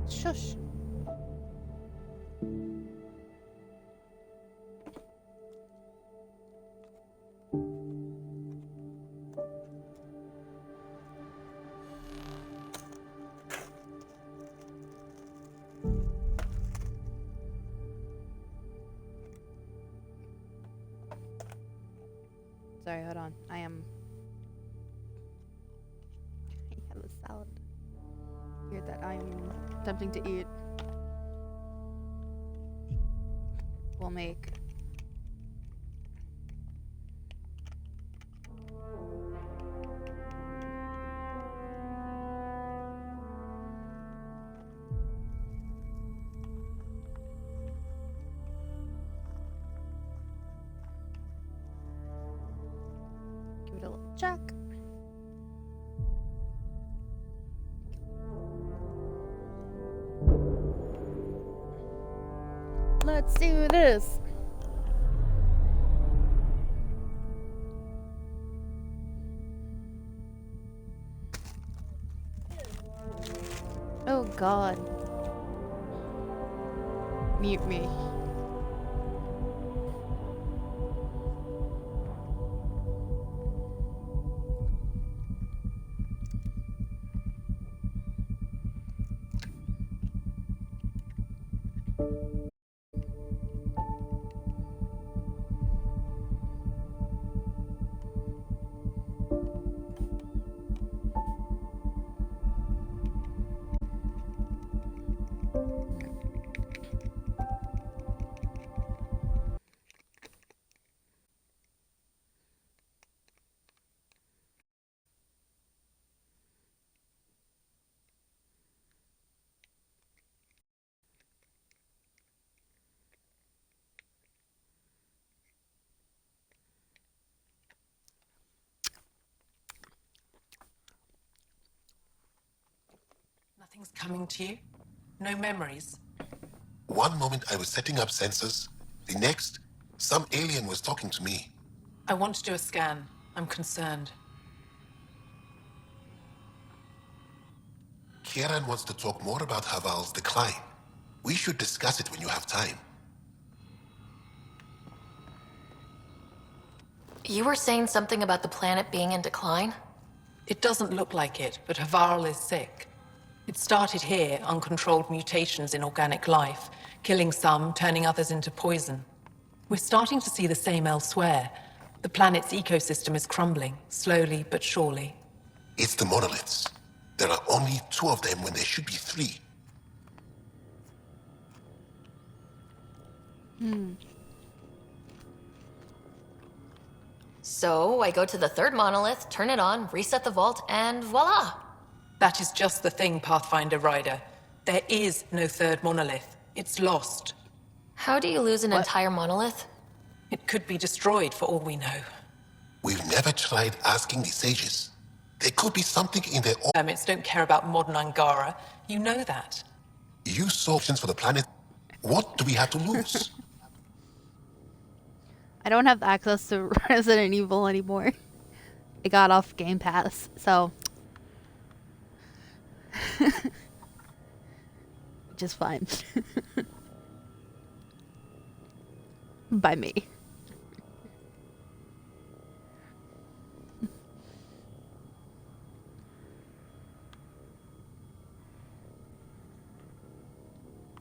Shush. Sorry, hold on. I have a salad here that I'm attempting to eat. We'll make. Give it a little check. Let's do this. Oh God. Mute me. Nothing's coming to you? No memories? One moment I was setting up sensors. The next, some alien was talking to me. I want to do a scan. I'm concerned. Kieran wants to talk more about Haval's decline. We should discuss it when you have time. You were saying something about the planet being in decline? It doesn't look like it, but Havarl is sick. It started here, uncontrolled mutations in organic life, killing some, turning others into poison. We're starting to see the same elsewhere. The planet's ecosystem is crumbling, slowly but surely. It's the monoliths. There are only 2 of them when there should be 3. So I go to the third monolith, turn it on, reset the vault, and voila! That is just the thing, Pathfinder Rider. There is no third monolith. It's lost. How do you lose an entire monolith? It could be destroyed for all we know. We've never tried asking the sages. There could be something in their own. Hermits don't care about modern Angara. You know that. You saw options for the planet. What do we have to lose? I don't have access to Resident Evil anymore. I got off Game Pass, so just fine. By me.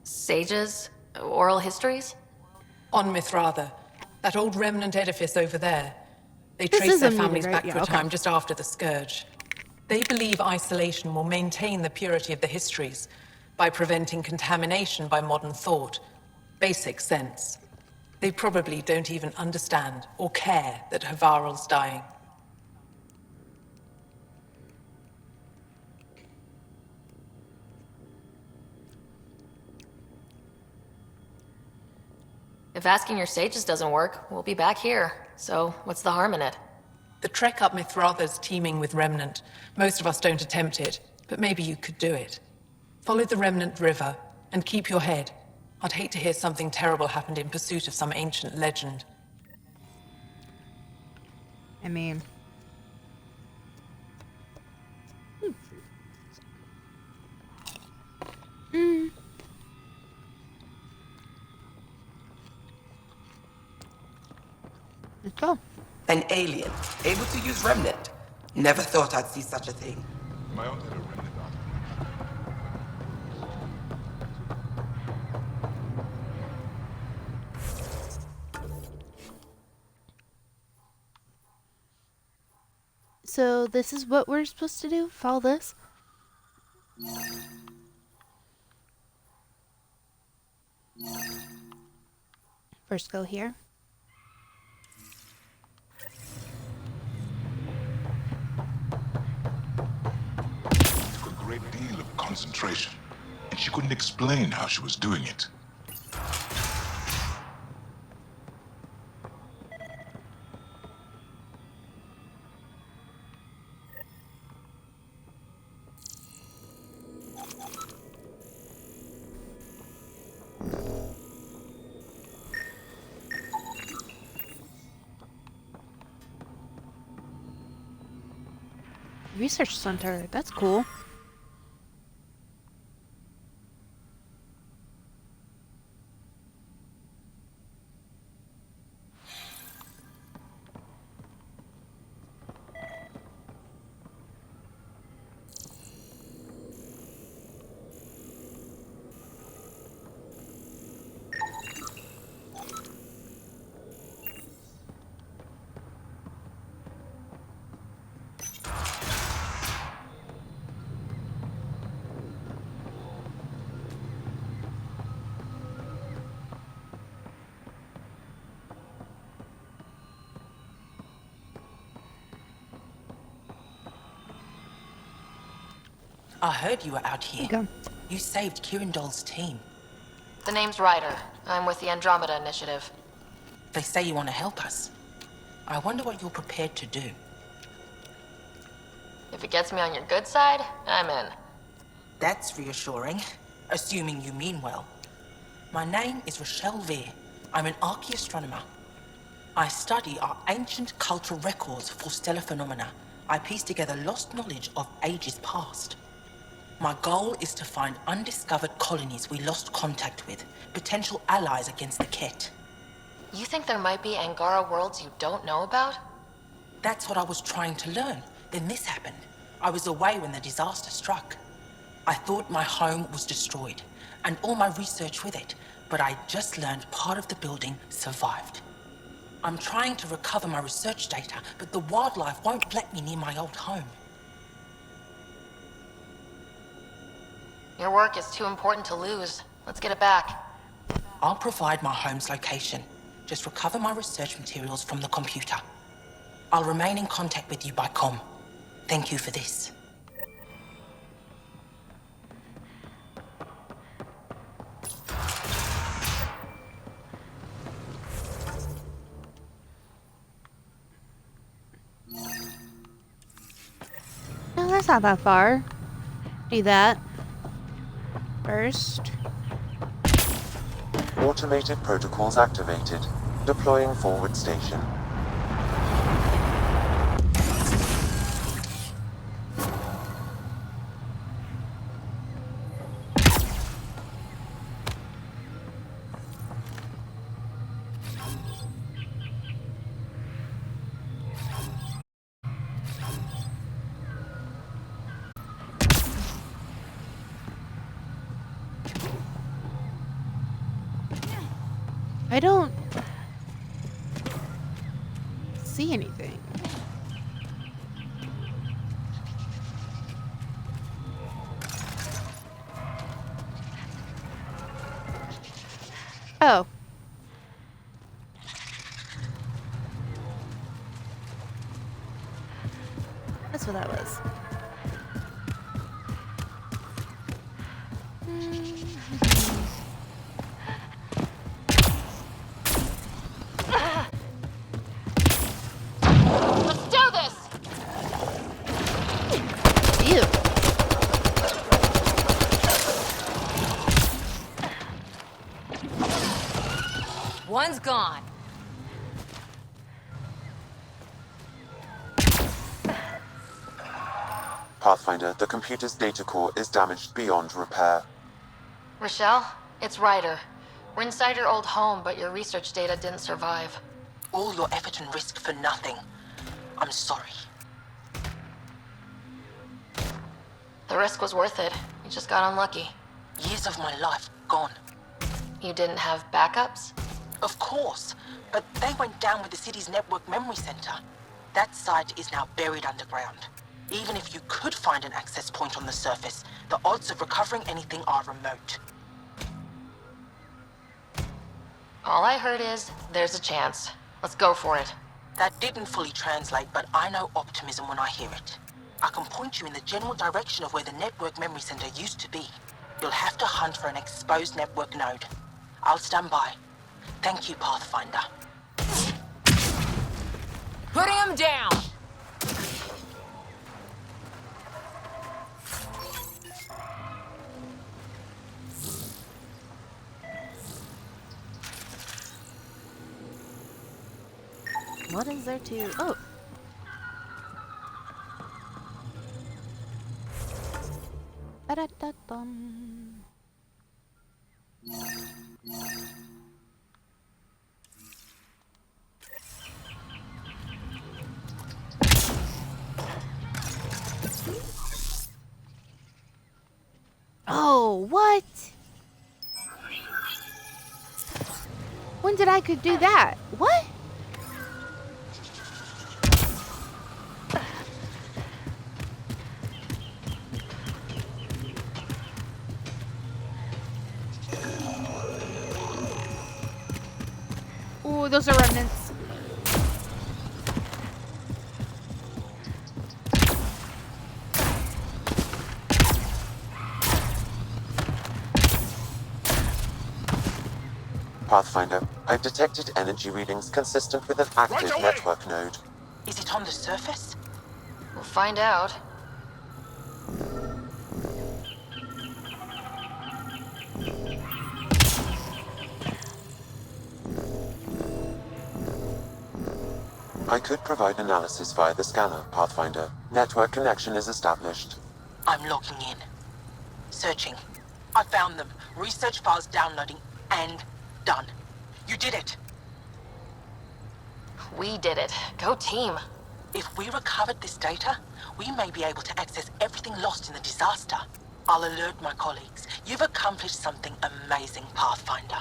Sages? Oral histories? On Mithratha, that old remnant edifice over there. They This trace is their a meeting, families right? back Yeah, to a okay. time just after the Scourge. They believe isolation will maintain the purity of the histories by preventing contamination by modern thought. Basic sense. They probably don't even understand or care that Havarl's dying. If asking your sages doesn't work, we'll be back here. So, what's the harm in it? The trek up Mithratha's teeming with Remnant. Most of us don't attempt it, but maybe you could do it. Follow the Remnant River, and keep your head. I'd hate to hear something terrible happened in pursuit of some ancient legend. I mean, Let's go. An alien, able to use Remnant. Never thought I'd see such a thing. My own little remnant army. So this is what we're supposed to do? Follow this? First go here. Took a great deal of concentration, and she couldn't explain how she was doing it. Research center. That's cool. I heard you were out here. Go. You saved Kirindol's team. The name's Ryder. I'm with the Andromeda Initiative. They say you want to help us. I wonder what you're prepared to do. If it gets me on your good side, I'm in. That's reassuring, assuming you mean well. My name is Rochelle Veer. I'm an archaeoastronomer. I study our ancient cultural records for stellar phenomena. I piece together lost knowledge of ages past. My goal is to find undiscovered colonies we lost contact with, potential allies against the Ket. You think there might be Angara worlds you don't know about? That's what I was trying to learn. Then this happened. I was away when the disaster struck. I thought my home was destroyed, and all my research with it, but I just learned part of the building survived. I'm trying to recover my research data, but the wildlife won't let me near my old home. Your work is too important to lose. Let's get it back. I'll provide my home's location. Just recover my research materials from the computer. I'll remain in contact with you by comm. Thank you for this. No, that's not that far. Do that. First. Automated protocols activated. Deploying forward station. I don't see anything. Oh. That's what that was. Let's do this! Ew. One's gone. Pathfinder, the computer's data core is damaged beyond repair. Rochelle, it's Ryder. We're inside your old home, but your research data didn't survive. All your effort and risk for nothing. I'm sorry. The risk was worth it. You just got unlucky. Years of my life gone. You didn't have backups? Of course, but they went down with the city's network memory center. That site is now buried underground. Even if you could find an access point on the surface, the odds of recovering anything are remote. All I heard is, there's a chance. Let's go for it. That didn't fully translate, but I know optimism when I hear it. I can point you in the general direction of where the network memory center used to be. You'll have to hunt for an exposed network node. I'll stand by. Thank you, Pathfinder. Putting him down! What is there to... Oh. Ba-da-da-dum. Oh, what? When did I could do that? What? Ooh, those are remnants. Pathfinder, I've detected energy readings consistent with an active network node. Is it on the surface? We'll find out. I could provide analysis via the scanner, Pathfinder. Network connection is established. I'm logging in. Searching. I found them. Research files downloading and done. You did it. We did it. Go team. If we recovered this data, we may be able to access everything lost in the disaster. I'll alert my colleagues. You've accomplished something amazing, Pathfinder.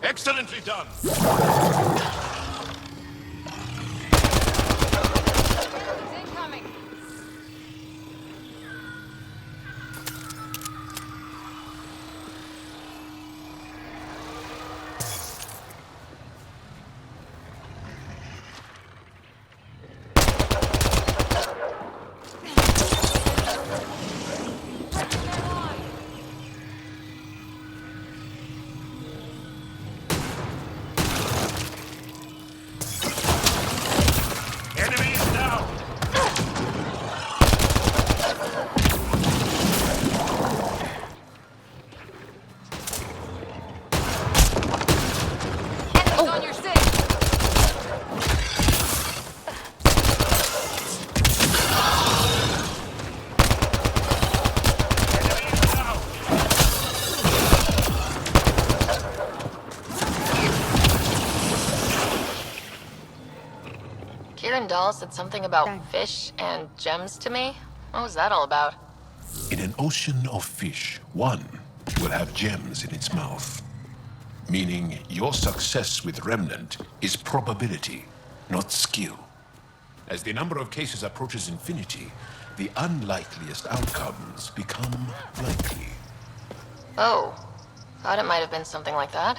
Excellently done! Incoming! Enemy is down! Enemies on your six! Enemy is down! Kieran Dahl said something about Dang. fish and gems to me. What was that all about? In an ocean of fish, one will have gems in its mouth. Meaning your success with Remnant is probability, not skill. As the number of cases approaches infinity, the unlikeliest outcomes become likely. Oh. Thought it might have been something like that.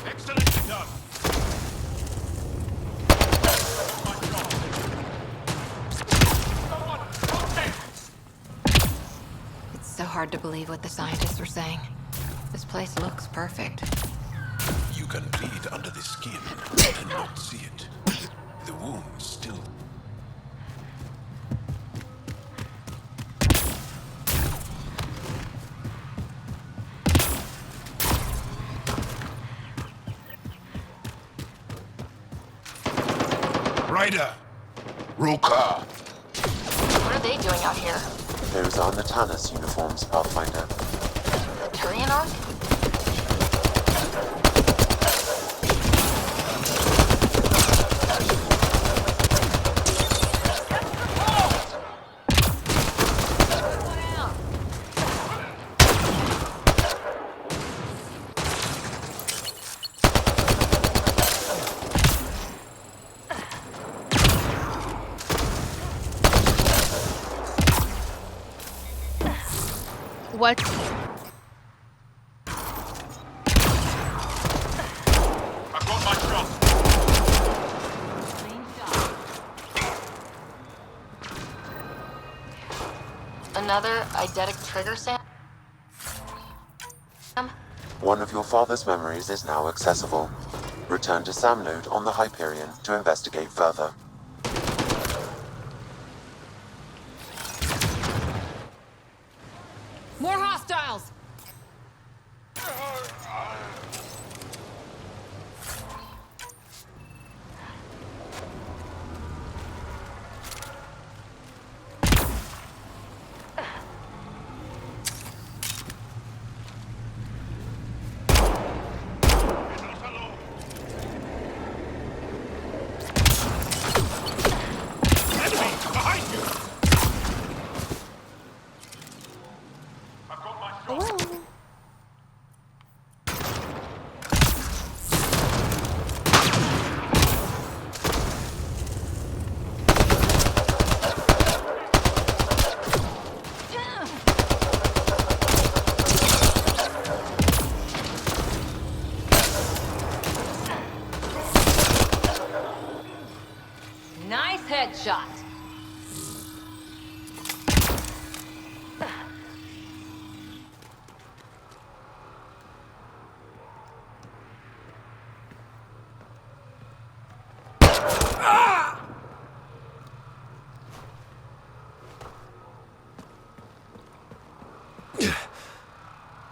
Excellently done. It's so hard to believe what the scientists were saying. This place looks perfect. You can bleed under the skin and not see it. The wound still. Ryder! Roka! What are they doing out here? Those are Natanus uniforms, Pathfinder. Turian Ark? What? I've got my shot. Another eidetic trigger, Sam? One of your father's memories is now accessible. Return to Sam Node on the Hyperion to investigate further. More hostiles! Enemy behind you. I've got my shot. Nice headshot.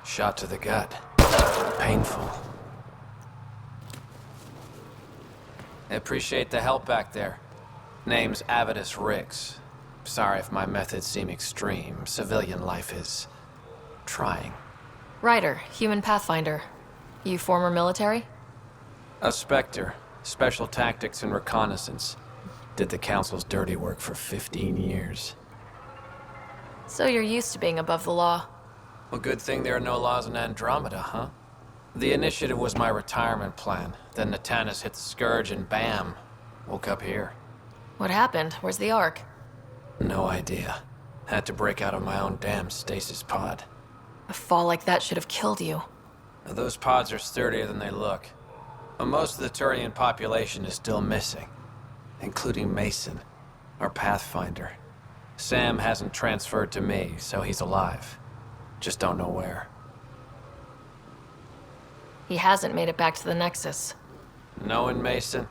Shot to the gut. Painful. I appreciate the help back there. Name's Avidus Rix. Sorry if my methods seem extreme. Civilian life is trying. Ryder, human pathfinder. You former military? A Spectre. Special tactics and reconnaissance. Did the Council's dirty work for 15 years. So you're used to being above the law. Well, good thing there are no laws in Andromeda, huh? The initiative was my retirement plan. Then Natanus hit the Scourge and bam, woke up here. What happened? Where's the Ark? No idea. Had to break out of my own damn stasis pod. A fall like that should have killed you. Those pods are sturdier than they look. But most of the Turian population is still missing, including Mason, our Pathfinder. Sam hasn't transferred to me, so he's alive. Just don't know where. He hasn't made it back to the Nexus. Knowing Mason,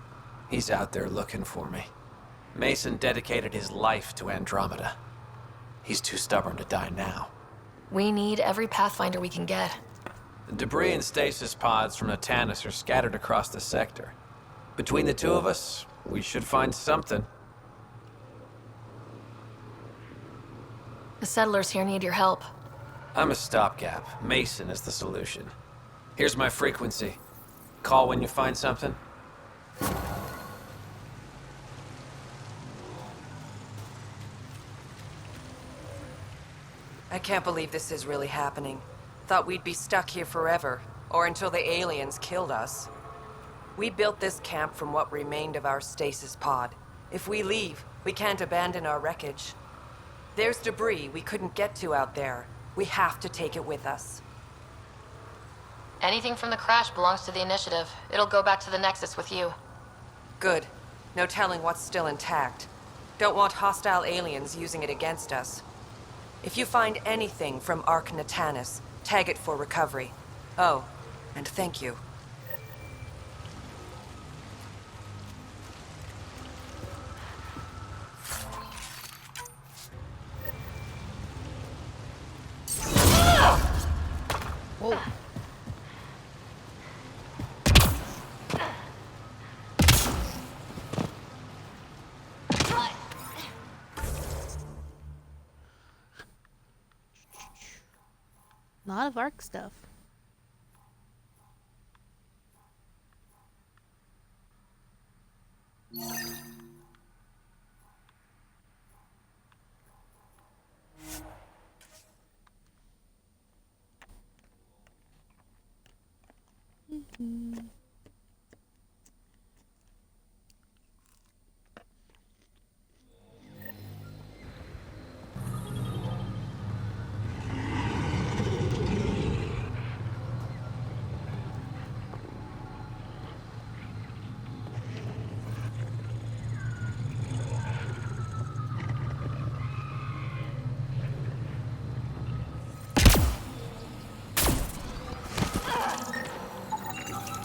he's out there looking for me. Mason dedicated his life to Andromeda. He's too stubborn to die now. We need every Pathfinder we can get. The debris and stasis pods from Natanus are scattered across the sector. Between the two of us, we should find something. The settlers here need your help. I'm a stopgap. Mason is the solution. Here's my frequency. Call when you find something. I can't believe this is really happening. Thought we'd be stuck here forever, or until the aliens killed us. We built this camp from what remained of our stasis pod. If we leave, we can't abandon our wreckage. There's debris we couldn't get to out there. We have to take it with us. Anything from the crash belongs to the Initiative. It'll go back to the Nexus with you. Good. No telling what's still intact. Don't want hostile aliens using it against us. If you find anything from Ark Natanus, tag it for recovery. Oh, and thank you. Whoa. A lot of Ark stuff.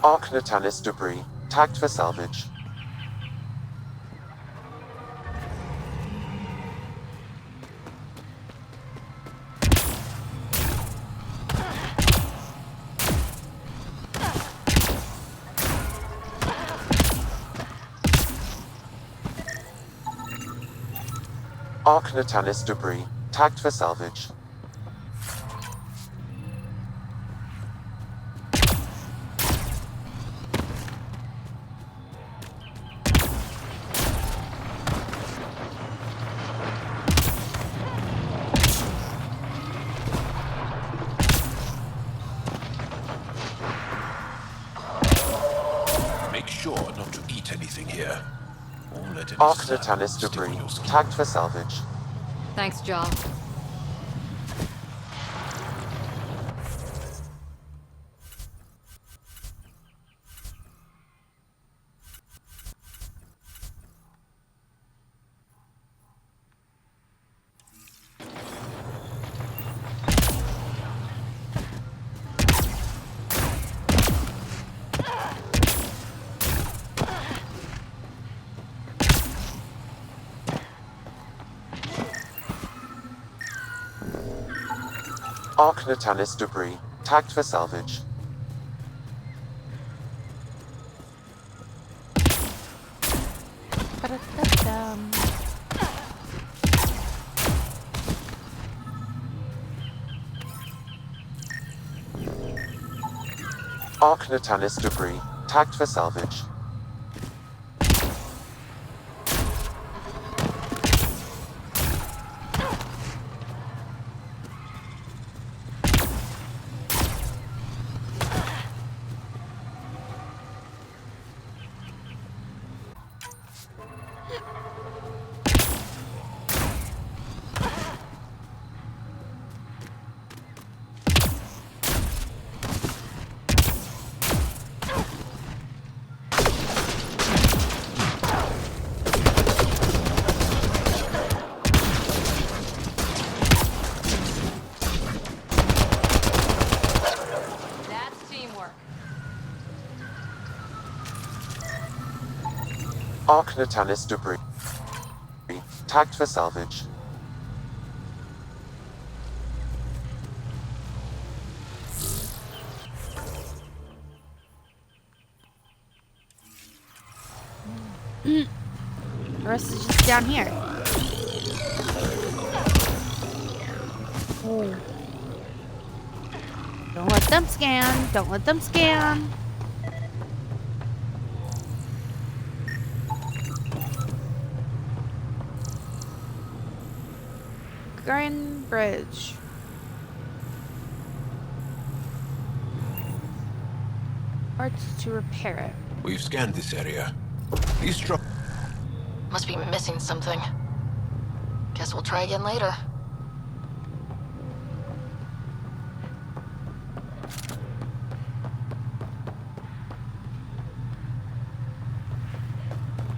Ark Natanus debris, tagged for salvage. Ark Natanus debris, tagged for salvage. Make sure not to eat anything here. Or let any Ark sun Natanus stick debris, in your skin. tagged for salvage. Thanks, Jaw. Ark Natanus debris, tagged for salvage. Ba-da-da-dum. Ark Natanus debris, tagged for salvage. That's teamwork. Ark Natanus debris, tagged for salvage. The rest is just down here. Oh. Don't let them scan. Don't let them scan. Grand Bridge. parts to repair it. We've scanned this area. These structures. Must be missing something. Guess we'll try again later.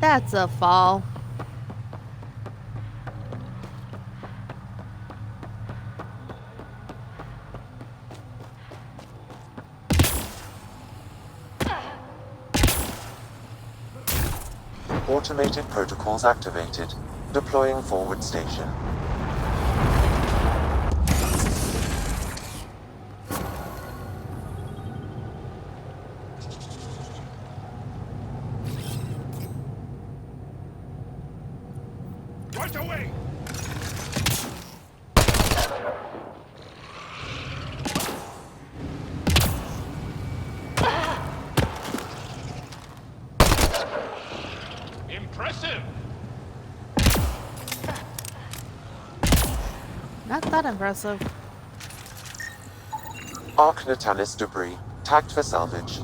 That's a fall. Automated protocols activated. Deploying forward station. Right away! Impressive! Not that impressive. Arc Natalis debris. Tagged for salvage.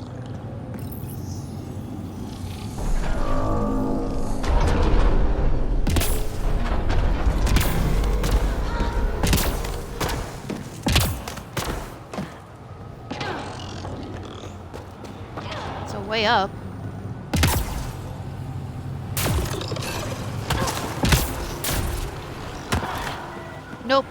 It's a way up. Nope.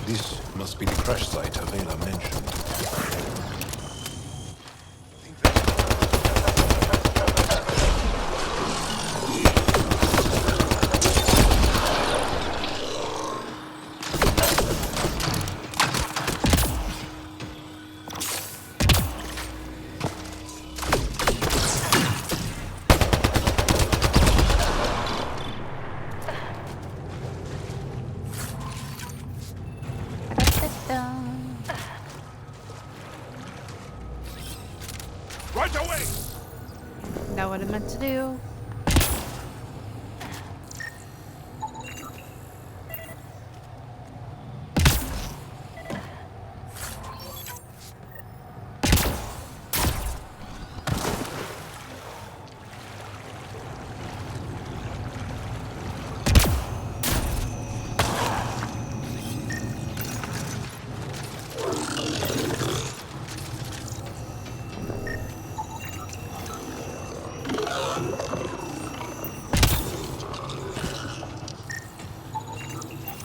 This must be the crash site Avela mentioned. Right away! Know what I meant to do.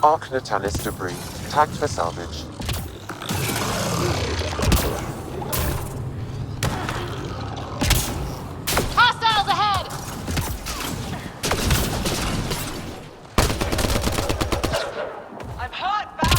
Arc Natalis debris. Tagged for salvage. Hostiles ahead! I'm hot back!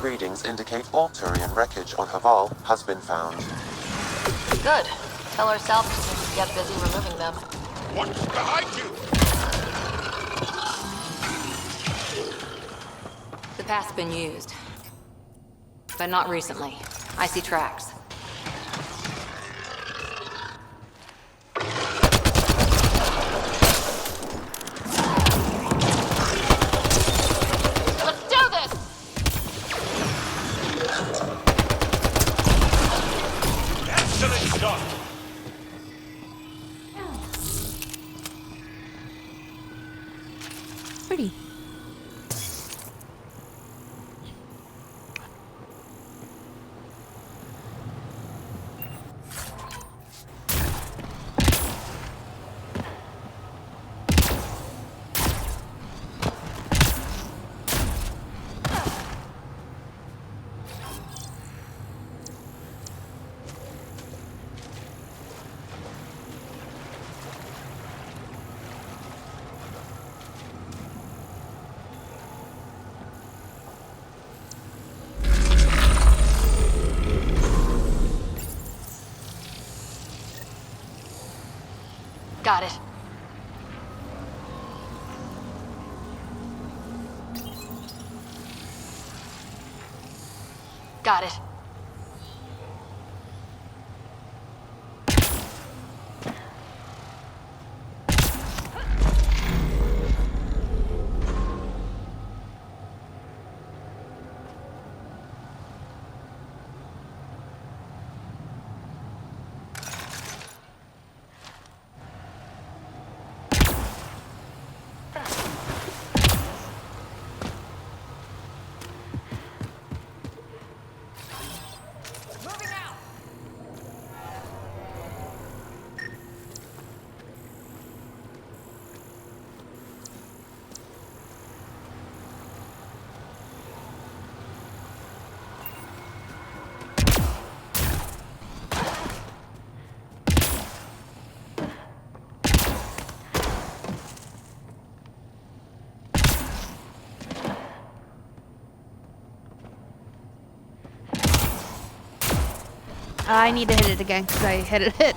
readings indicate all Turian wreckage on Haval has been found. Good. Tell our salvage team to get busy removing them. What's behind you? The path's been used. But not recently. I see tracks. Let's do this! Excellent shot. Pretty. Got it. Got it. I need to hit it again because I hit it.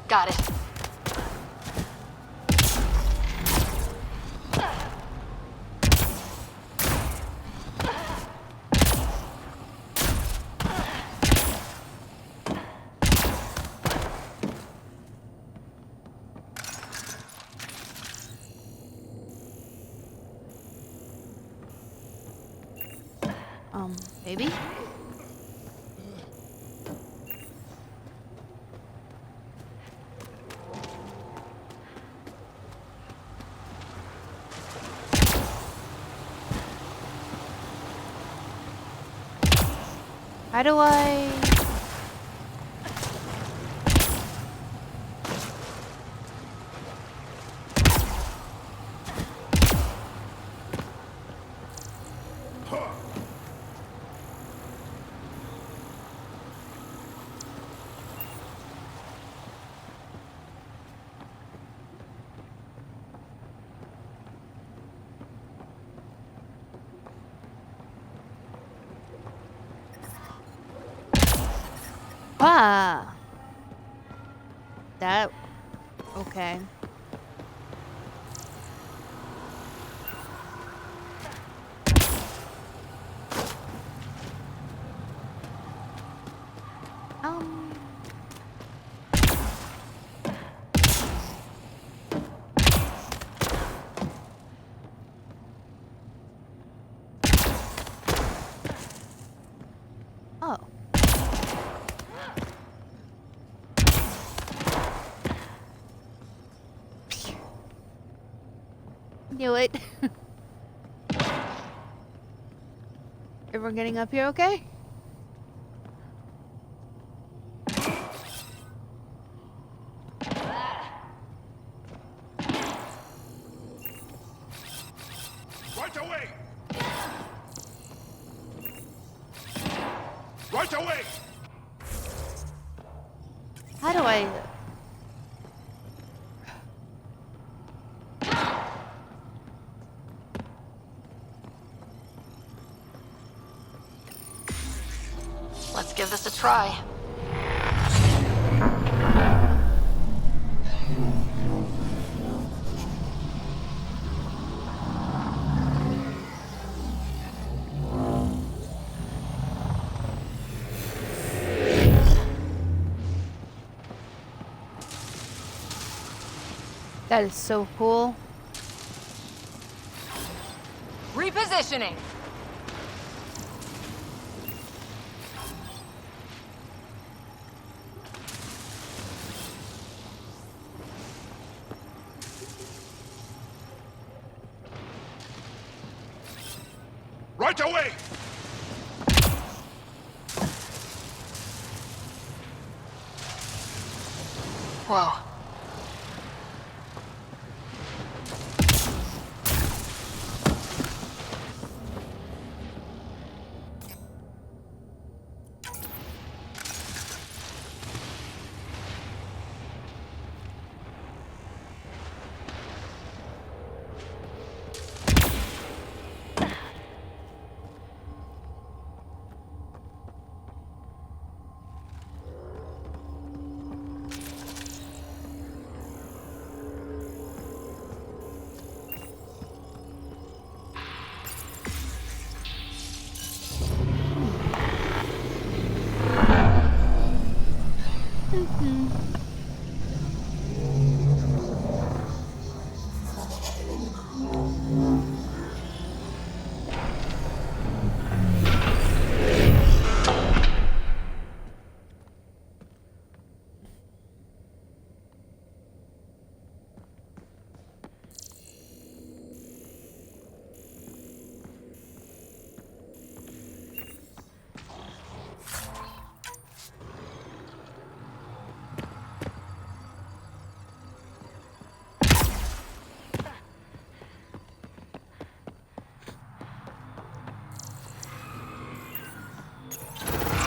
Got it. Maybe? How do I... Ah! That... Okay. Oh. Knew it. Everyone getting up here okay? Right away! Right away! How do I... Let's give this a try. That is so cool. Repositioning. Right away! Whoa.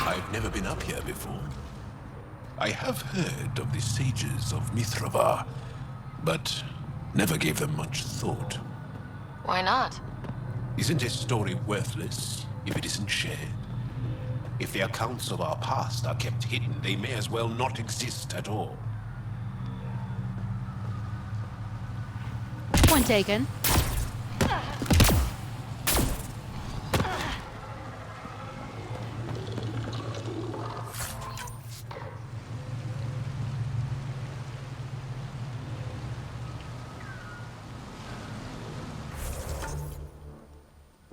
I've never been up here before. I have heard of the sages of Mithravar, but never gave them much thought. Why not? Isn't a story worthless if it isn't shared? If the accounts of our past are kept hidden, they may as well not exist at all. Point taken.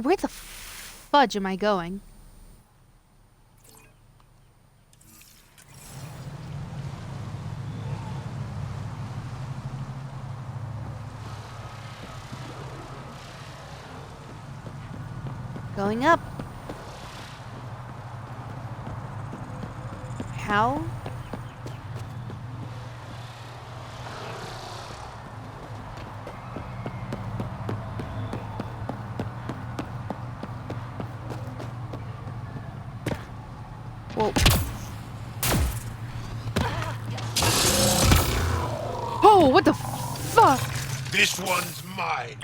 Where the fudge am I going? Going up. How? Whoa. Oh, what the fuck? This one's mine.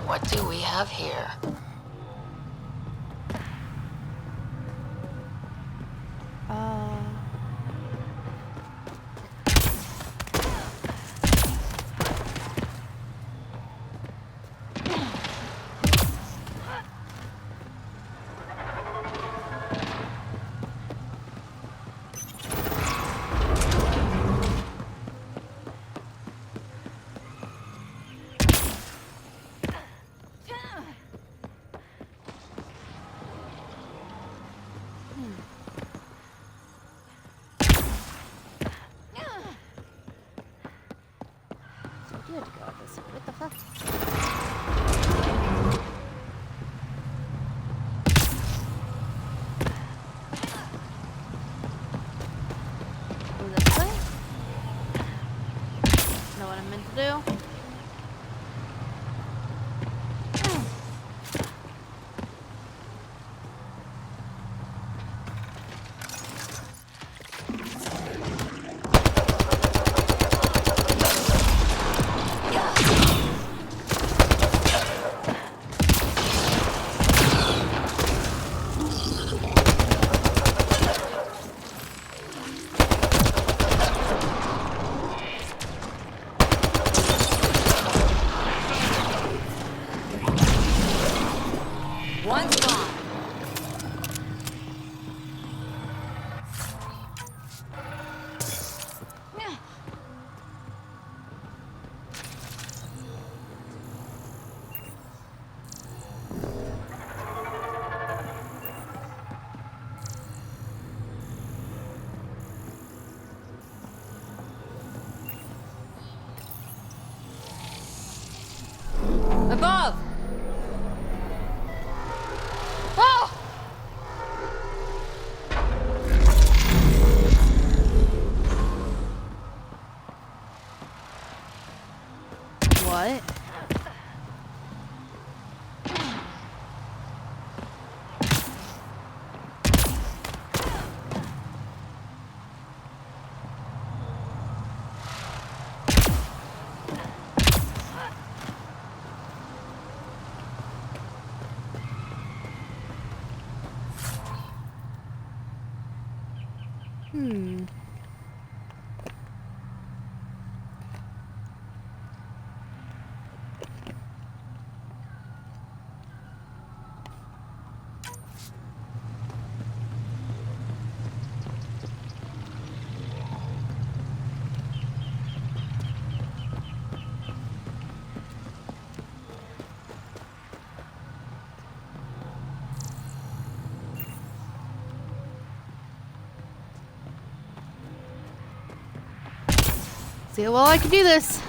What do we have here? What the fuck? above! Oh! What? See, well, I can do this.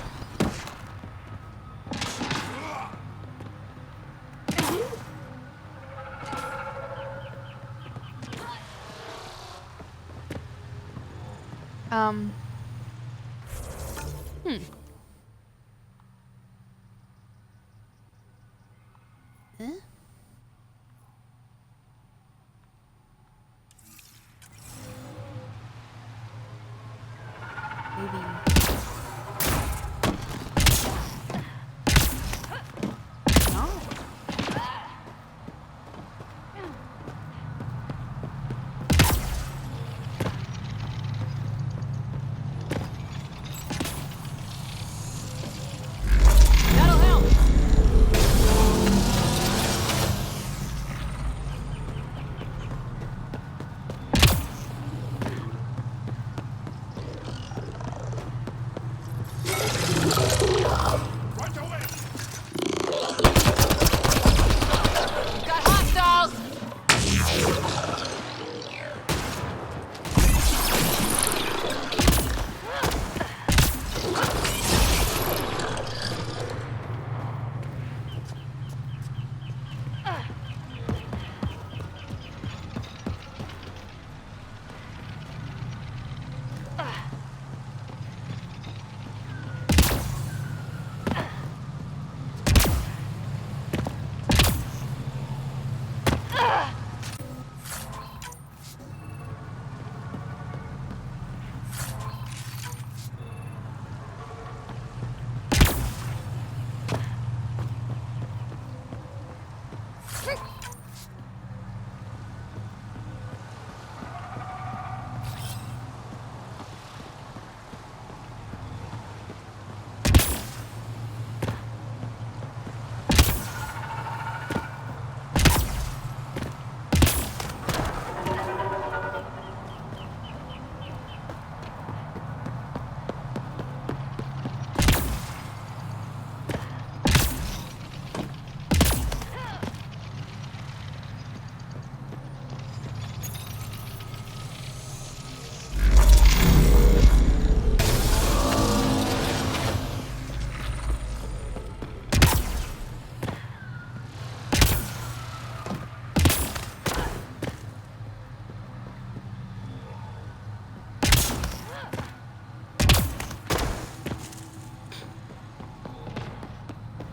Eh? Maybe. That'll help! Right away! Got hostiles!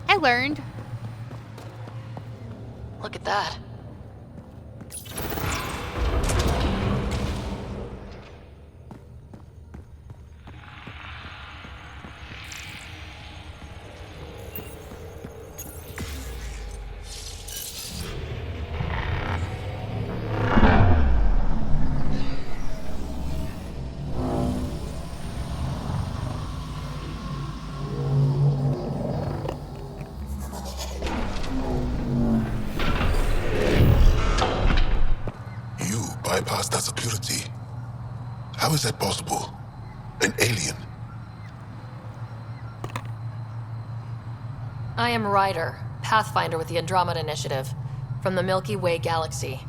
I learned. Look at that. Bypass that security. How is that possible? An alien? I am Ryder, Pathfinder with the Andromeda Initiative, from the Milky Way galaxy.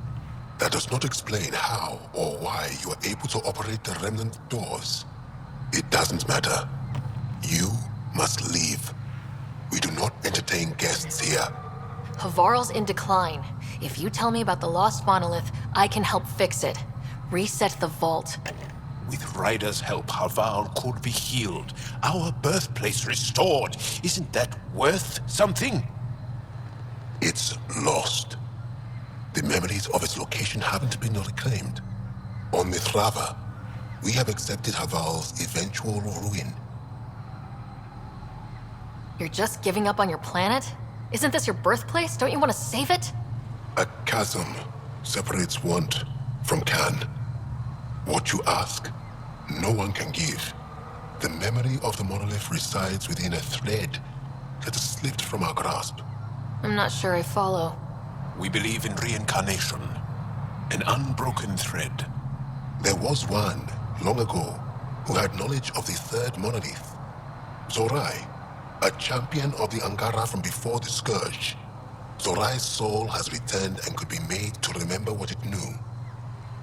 That does not explain how or why you are able to operate the remnant doors. It doesn't matter. You must leave. We do not entertain guests here. Havarl's in decline. If you tell me about the lost monolith, I can help fix it. Reset the vault. With Ryder's help, Haval could be healed. Our birthplace restored. Isn't that worth something? It's lost. The memories of its location haven't been reclaimed. On Mithrava, we have accepted Haval's eventual ruin. You're just giving up on your planet? Isn't this your birthplace? Don't you want to save it? A chasm separates want from can. What you ask, no one can give. The memory of the monolith resides within a thread that has slipped from our grasp. I'm not sure I follow. We believe in reincarnation. An unbroken thread. There was one, long ago, who had knowledge of the third monolith. Zorai, a champion of the Angara from before the Scourge. Zorai's soul has returned and could be made to remember what it knew.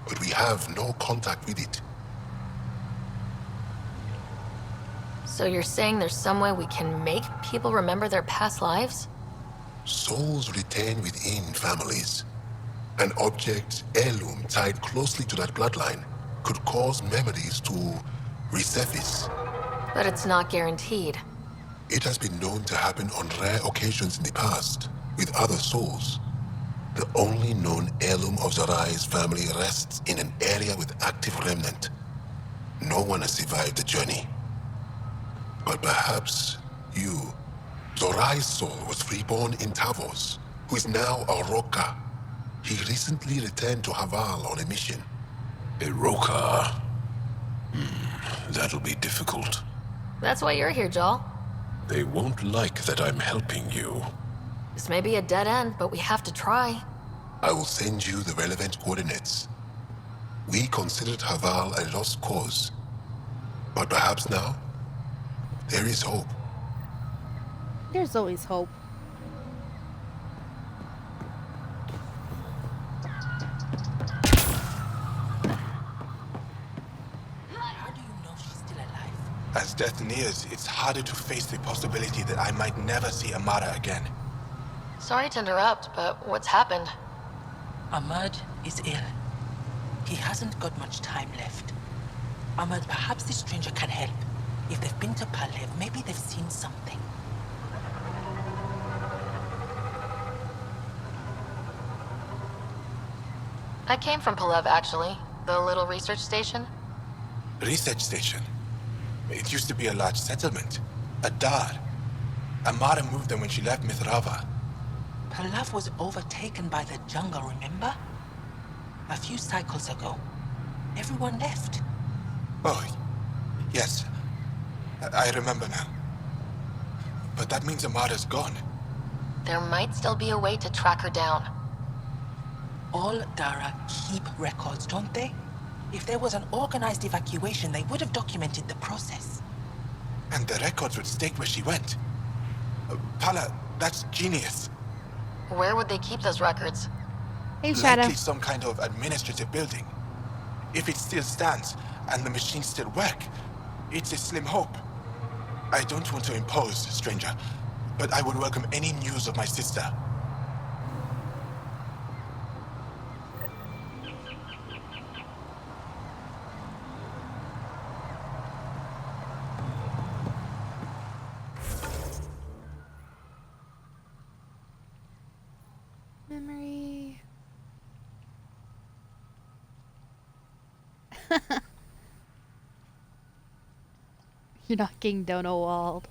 But we have no contact with it. So you're saying there's some way we can make people remember their past lives? Souls retain within families. An object, heirloom, tied closely to that bloodline could cause memories to resurface. But it's not guaranteed. It has been known to happen on rare occasions in the past, with other souls. The only known heirloom of Zorai's family rests in an area with active remnant. No one has survived the journey. But perhaps you. Zorai's soul was reborn in Tavos, who is now a Roka. He recently returned to Haval on a mission. A Roka? That'll be difficult. That's why you're here, Jal. They won't like that I'm helping you. This may be a dead end, but we have to try. I will send you the relevant coordinates. We considered Haval a lost cause. But perhaps now, there is hope. There's always hope. How do you know she's still alive? As death nears, it's harder to face the possibility that I might never see Amara again. Sorry to interrupt, but what's happened? Ahmad is ill. He hasn't got much time left. Ahmad, perhaps this stranger can help. If they've been to Palev, maybe they've seen something. I came from Palev, actually. The little research station. Research station? It used to be a large settlement. A dar. Amara moved there when she left Mithrava. Palev was overtaken by the jungle, remember? A few cycles ago. Everyone left. Oh, yes. I remember now. But that means Amara's gone. There might still be a way to track her down. All Dara keep records, don't they? If there was an organized evacuation, they would have documented the process. And the records would state where she went. Pala, that's genius. Where would they keep those records? Hey, Shadow. Likely some kind of administrative building. If it still stands, and the machines still work, it's a slim hope. I don't want to impose, stranger, but I would welcome any news of my sister. Memory. You're not King Donowald.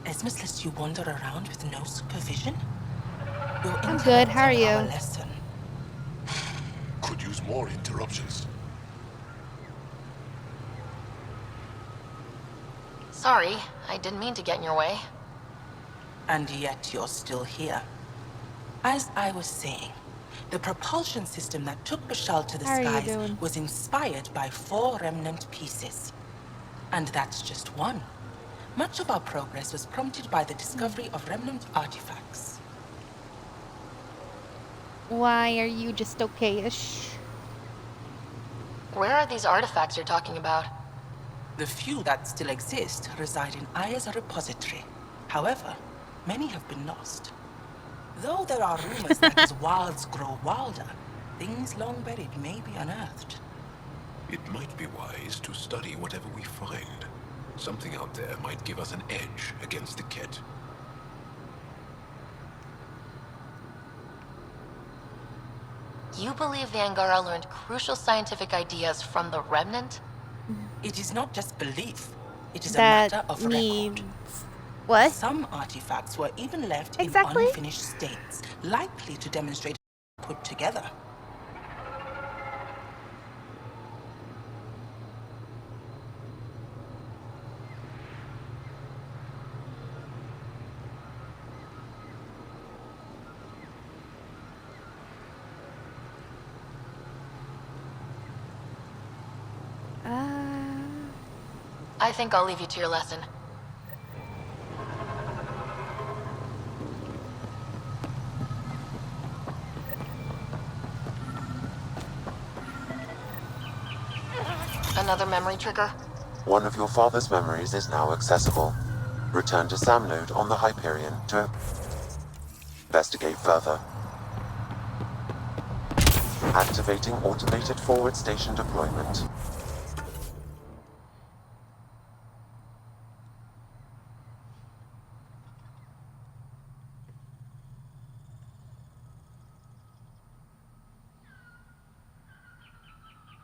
Esmus lets you wander around with no supervision? Your I'm good, how are intelligence you? our lesson. Could use more interruptions. Sorry, I didn't mean to get in your way. And yet you're still here. As I was saying, the propulsion system that took Bashal to the How are you skies doing? was inspired by 4 remnant pieces. And that's just one. Much of our progress was prompted by the discovery of remnant artifacts. Why are you just okay-ish? Where are these artifacts you're talking about? The few that still exist reside in Aya's repository. However, many have been lost. Though there are rumors that as wilds grow wilder, things long buried may be unearthed. It might be wise to study whatever we find. Something out there might give us an edge against the Kett. You believe the Angara learned crucial scientific ideas from the Remnant? It is not just belief. It is That a matter of means record. what? Some artifacts were even left Exactly. in unfinished states, likely to demonstrate put together. I think I'll leave you to your lesson. Another memory trigger? One of your father's memories is now accessible. Return to Sam Node on the Hyperion to investigate further. Activating automated forward station deployment.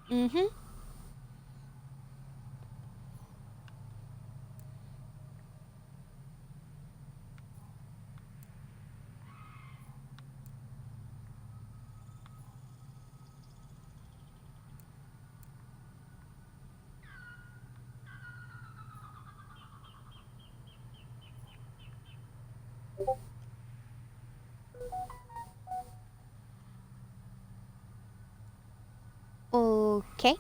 Mm-hmm. Okay.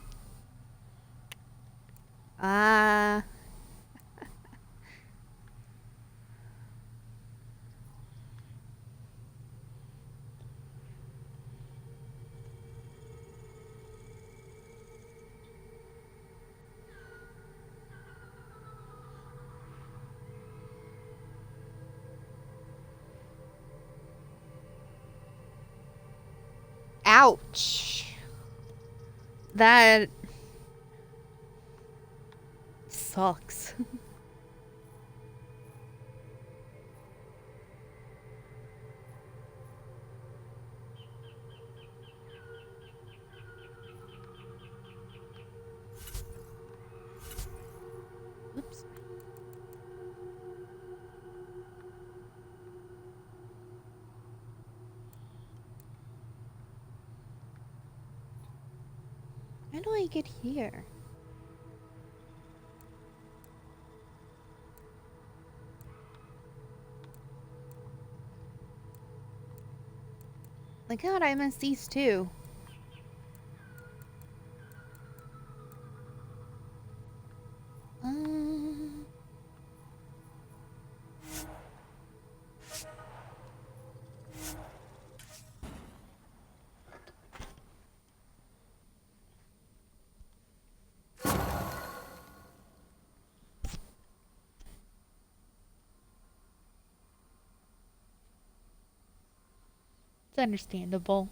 Ouch. That sucks. Oops. How do I get here? My god, I missed these two. It's understandable.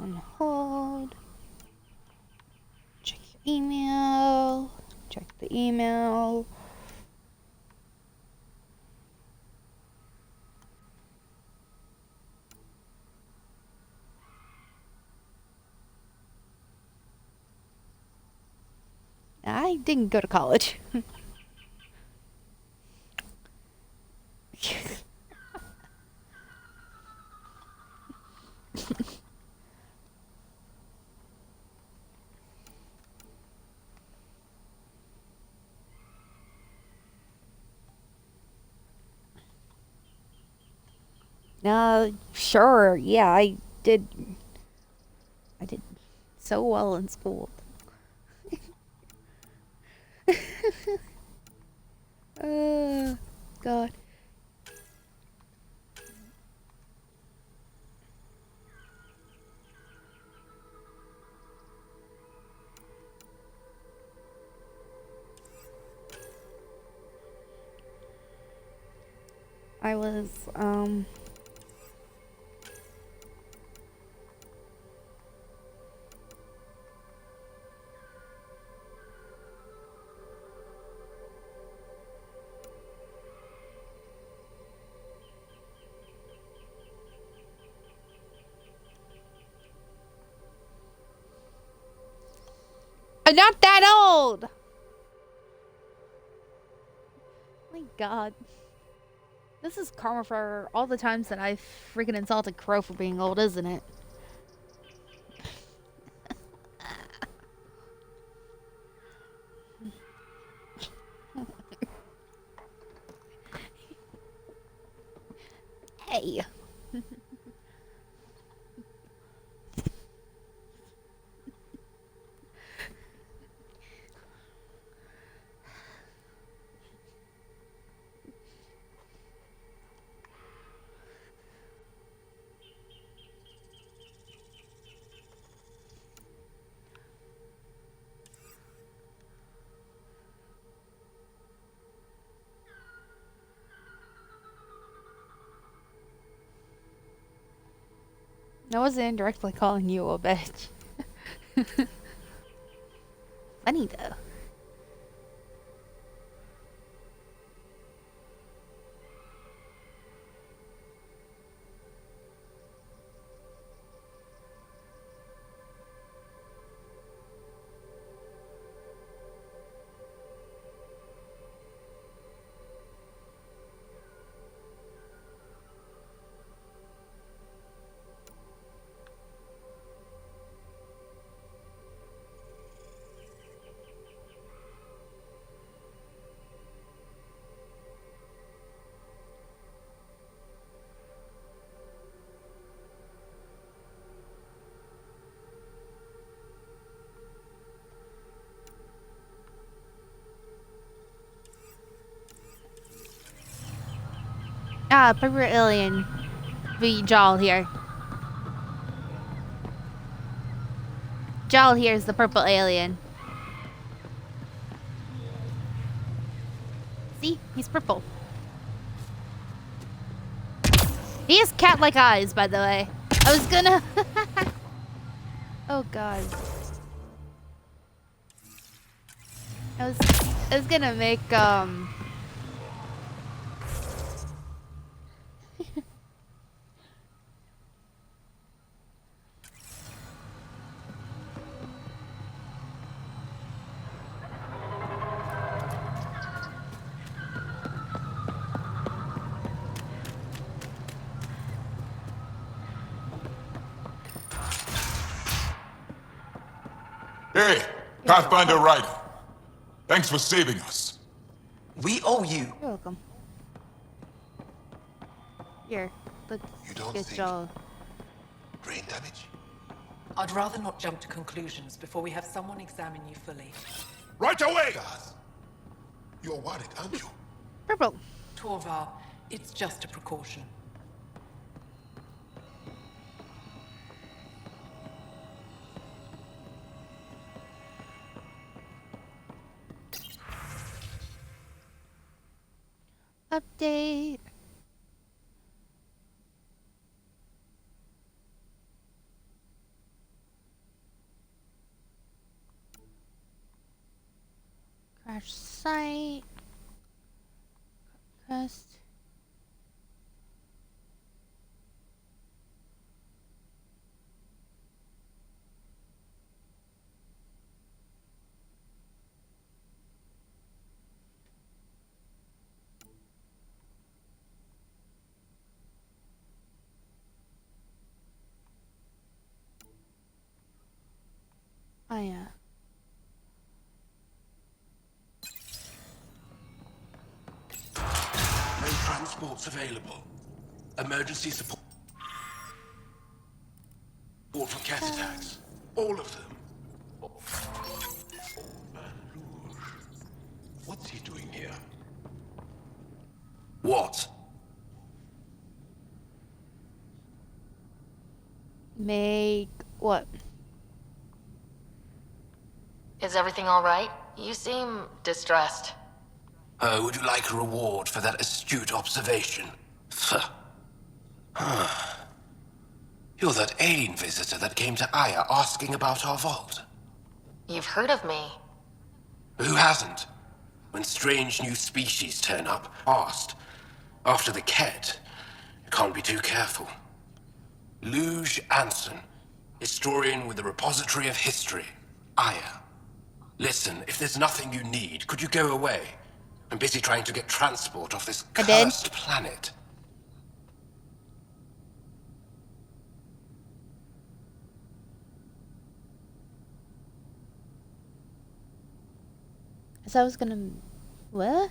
On hold. Check your email. Check the email. I didn't go to college. Sure. Yeah, I did so well in school. God. I was, I'm not that old! My God. This is karma for all the times that I freaking insulted Crow for being old, isn't it? Hey. I wasn't indirectly calling you a bitch. Funny though. Purple alien. V. Jal here. Jal here is the purple alien. See? He's purple. He has cat-like eyes, by the way. I was gonna... Oh, God. I was gonna make, Hey, Pathfinder Ryder. Thanks for saving us. We owe you. You're welcome. Here, let's get Jal. Brain damage? I'd rather not jump to conclusions before we have someone examine you fully. Right away! Gaz, you're worried, aren't you? Purple. Torvar, it's just a precaution. Update. Crash site. Quest. Aya. No transports available. Emergency support for cat attacks. All of them. What's he doing here? What? Make what? Is everything all right? You seem distressed. Would you like a reward for that astute observation? You're that alien visitor that came to Aya asking about our vault. You've heard of me. Who hasn't? When strange new species turn up, asked. After the Ket, you can't be too careful. Luge Anson, historian with the Repository of History, Aya. Listen, if there's nothing you need, could you go away? I'm busy trying to get transport off this cursed planet. So I was gonna... What?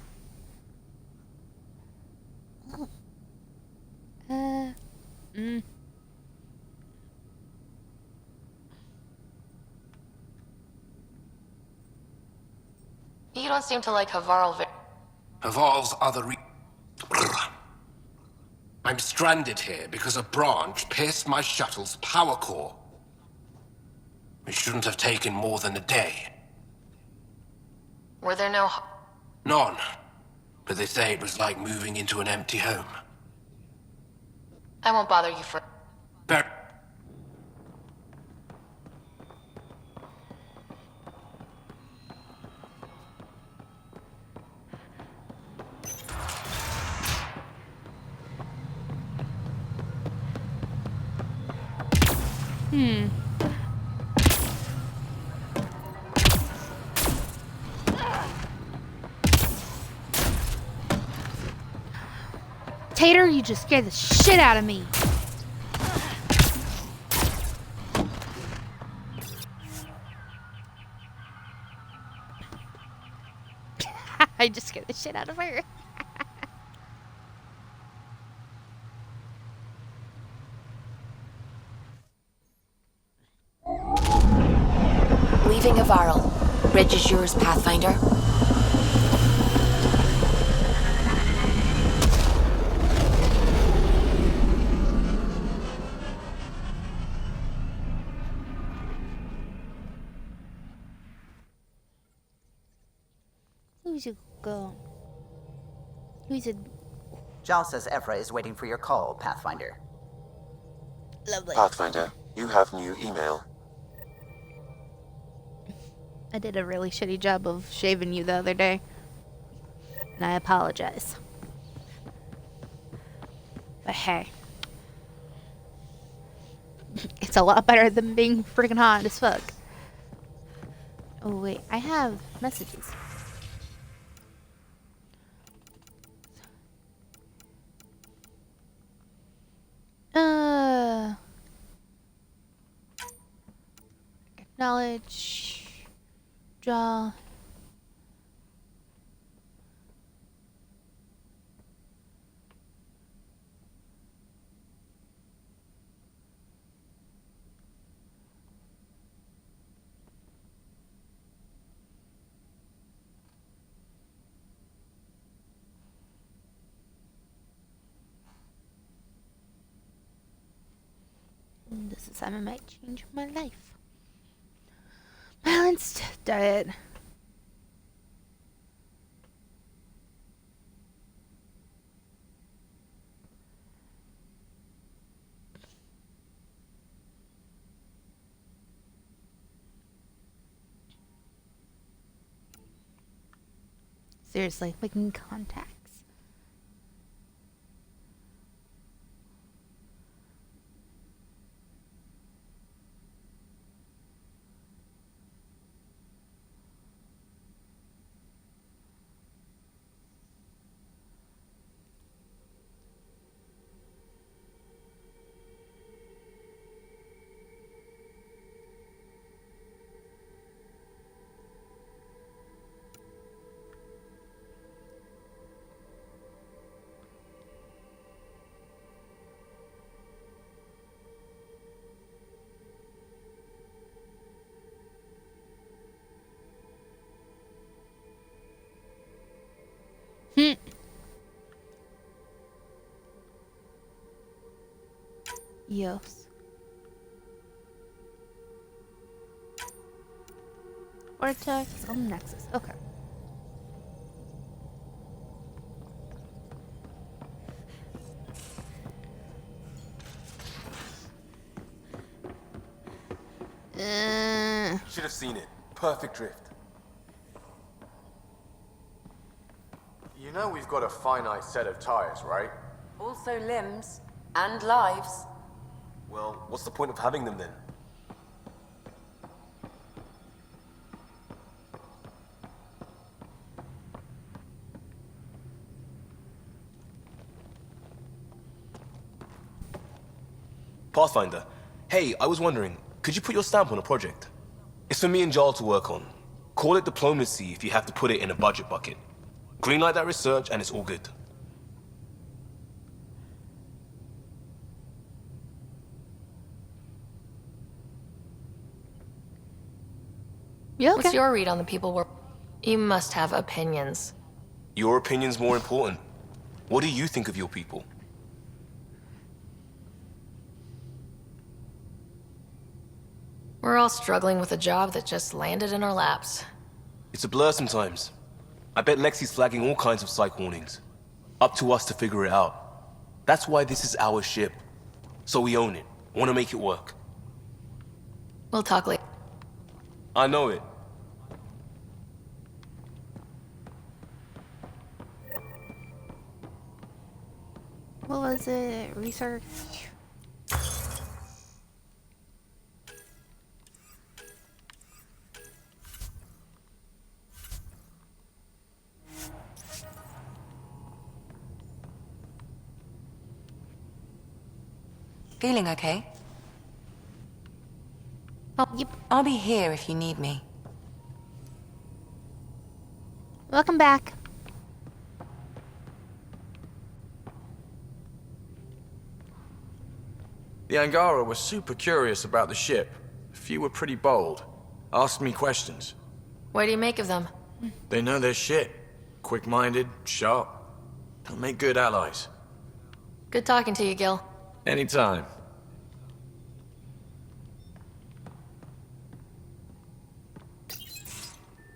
You don't seem to like Havarl Haval's other I'm stranded here because a branch pierced my shuttle's power core. It shouldn't have taken more than a day. Were there no... None. But they say it was like moving into an empty home. I won't bother you for... Tater, you just scared the shit out of me. I just scared the shit out of her. Leaving Havarl. Reg is yours, Pathfinder. Who's a girl? Who's a... Jal says Ephra is waiting for your call, Pathfinder. Lovely. Pathfinder, you have new email. I did a really shitty job of shaving you the other day. And I apologize. But hey. It's a lot better than being freaking hot as fuck. Oh wait, I have messages. Acknowledge. Draw. This assignment might change my life. Balanced diet. Seriously, making contacts. Eos. Vortex on Nexus. Okay. Should have seen it. Perfect drift. You know we've got a finite set of tires, right? Also limbs and lives. Well, what's the point of having them then? Pathfinder, hey, I was wondering, could you put your stamp on a project? It's for me and Jarl to work on. Call it diplomacy if you have to put it in a budget bucket. Greenlight that research and it's all good. Yeah, okay. What's your read on the people we're... You must have opinions. Your opinion's more important. What do you think of your people? We're all struggling with a job that just landed in our laps. It's a blur sometimes. I bet Lexi's flagging all kinds of psych warnings. Up to us to figure it out. That's why this is our ship. So we own it. Want to make it work. We'll talk later. I know it. What was it? Research? Feeling okay? Oh, yep. I'll be here if you need me. Welcome back. The Angara were super curious about the ship. A few were pretty bold. Asked me questions. What do you make of them? They know their shit. Quick-minded, sharp. They'll make good allies. Good talking to you, Gil. Anytime.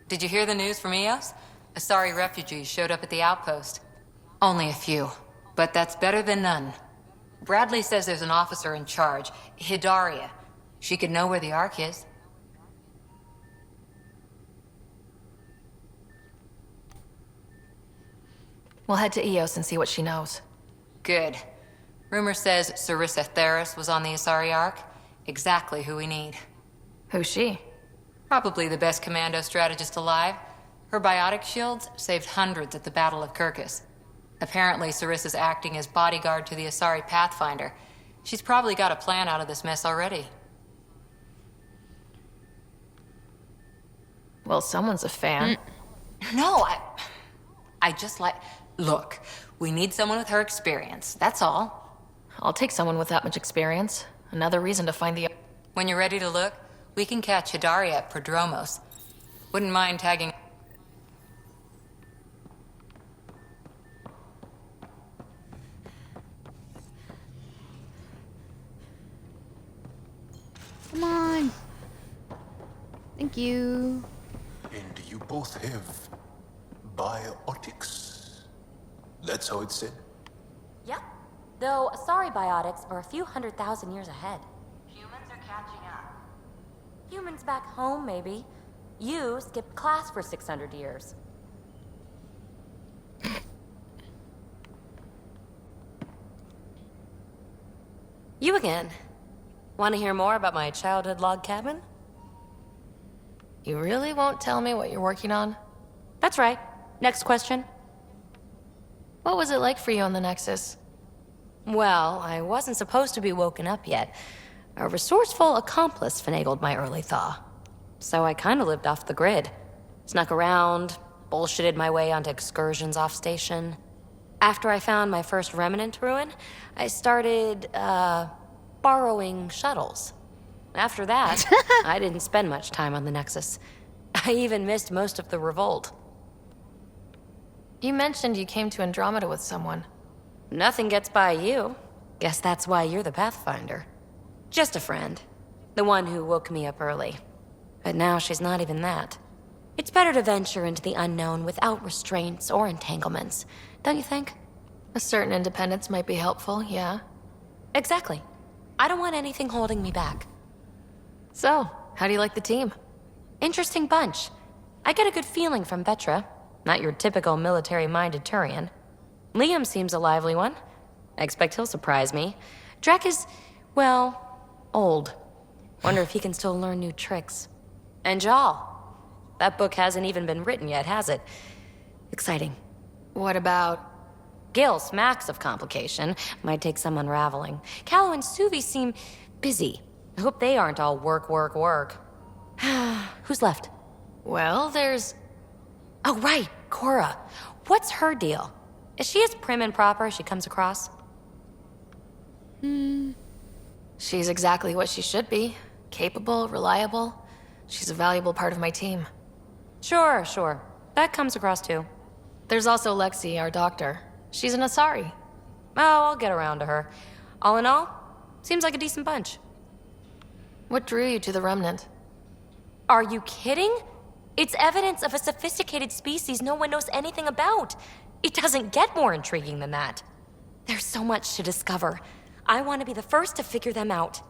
Did you hear the news from Eos? Asari refugees showed up at the outpost. Only a few, but that's better than none. Bradley says there's an officer in charge, Hidaria. She could know where the Ark is. We'll head to Eos and see what she knows. Good. Rumor says Sarissa Theris was on the Asari Ark. Exactly who we need. Who's she? Probably the best commando strategist alive. Her biotic shields saved hundreds at the Battle of Kirkus. Apparently, Sarissa's acting as bodyguard to the Asari Pathfinder. She's probably got a plan out of this mess already. Well, someone's a fan. No, I just like... Look, we need someone with her experience, that's all. I'll take someone with that much experience. Another reason to find the... When you're ready to look, we can catch Hidaria at Prodromos. Wouldn't mind tagging... Come on. Thank you. And you both have biotics? That's how it's said? Yep. Though Asari biotics are a few 100,000 years ahead. Humans are catching up. Humans back home, maybe. You skipped class for 600 years. You again. Want to hear more about my childhood log cabin? You really won't tell me what you're working on? That's right. Next question. What was it like for you on the Nexus? Well, I wasn't supposed to be woken up yet. A resourceful accomplice finagled my early thaw. So I kind of lived off the grid. Snuck around, bullshitted my way onto excursions off station. After I found my first remnant ruin, I started, borrowing shuttles. After that, I didn't spend much time on the Nexus. I even missed most of the revolt. You mentioned you came to Andromeda with someone. Nothing gets by you. Guess that's why you're the Pathfinder. Just a friend. The one who woke me up early. But now she's not even that. It's better to venture into the unknown without restraints or entanglements, don't you think? A certain independence might be helpful, yeah. Exactly. I don't want anything holding me back. So, how do you like the team? Interesting bunch. I get a good feeling from Vetra. Not your typical military-minded Turian. Liam seems a lively one. I expect he'll surprise me. Drek is, well, old. Wonder if he can still learn new tricks. And Jal. That book hasn't even been written yet, has it? Exciting. What about... Gil smacks of complication. Might take some unraveling. Callow and Suvi seem busy. I hope they aren't all work, work, work. Who's left? Well, there's... Oh, right, Cora. What's her deal? Is she as prim and proper as she comes across? She's exactly what she should be. Capable, reliable. She's a valuable part of my team. Sure. That comes across too. There's also Lexi, our doctor. She's an Asari. Oh, I'll get around to her. All in all, seems like a decent bunch. What drew you to the Remnant? Are you kidding? It's evidence of a sophisticated species no one knows anything about. It doesn't get more intriguing than that. There's so much to discover. I want to be the first to figure them out.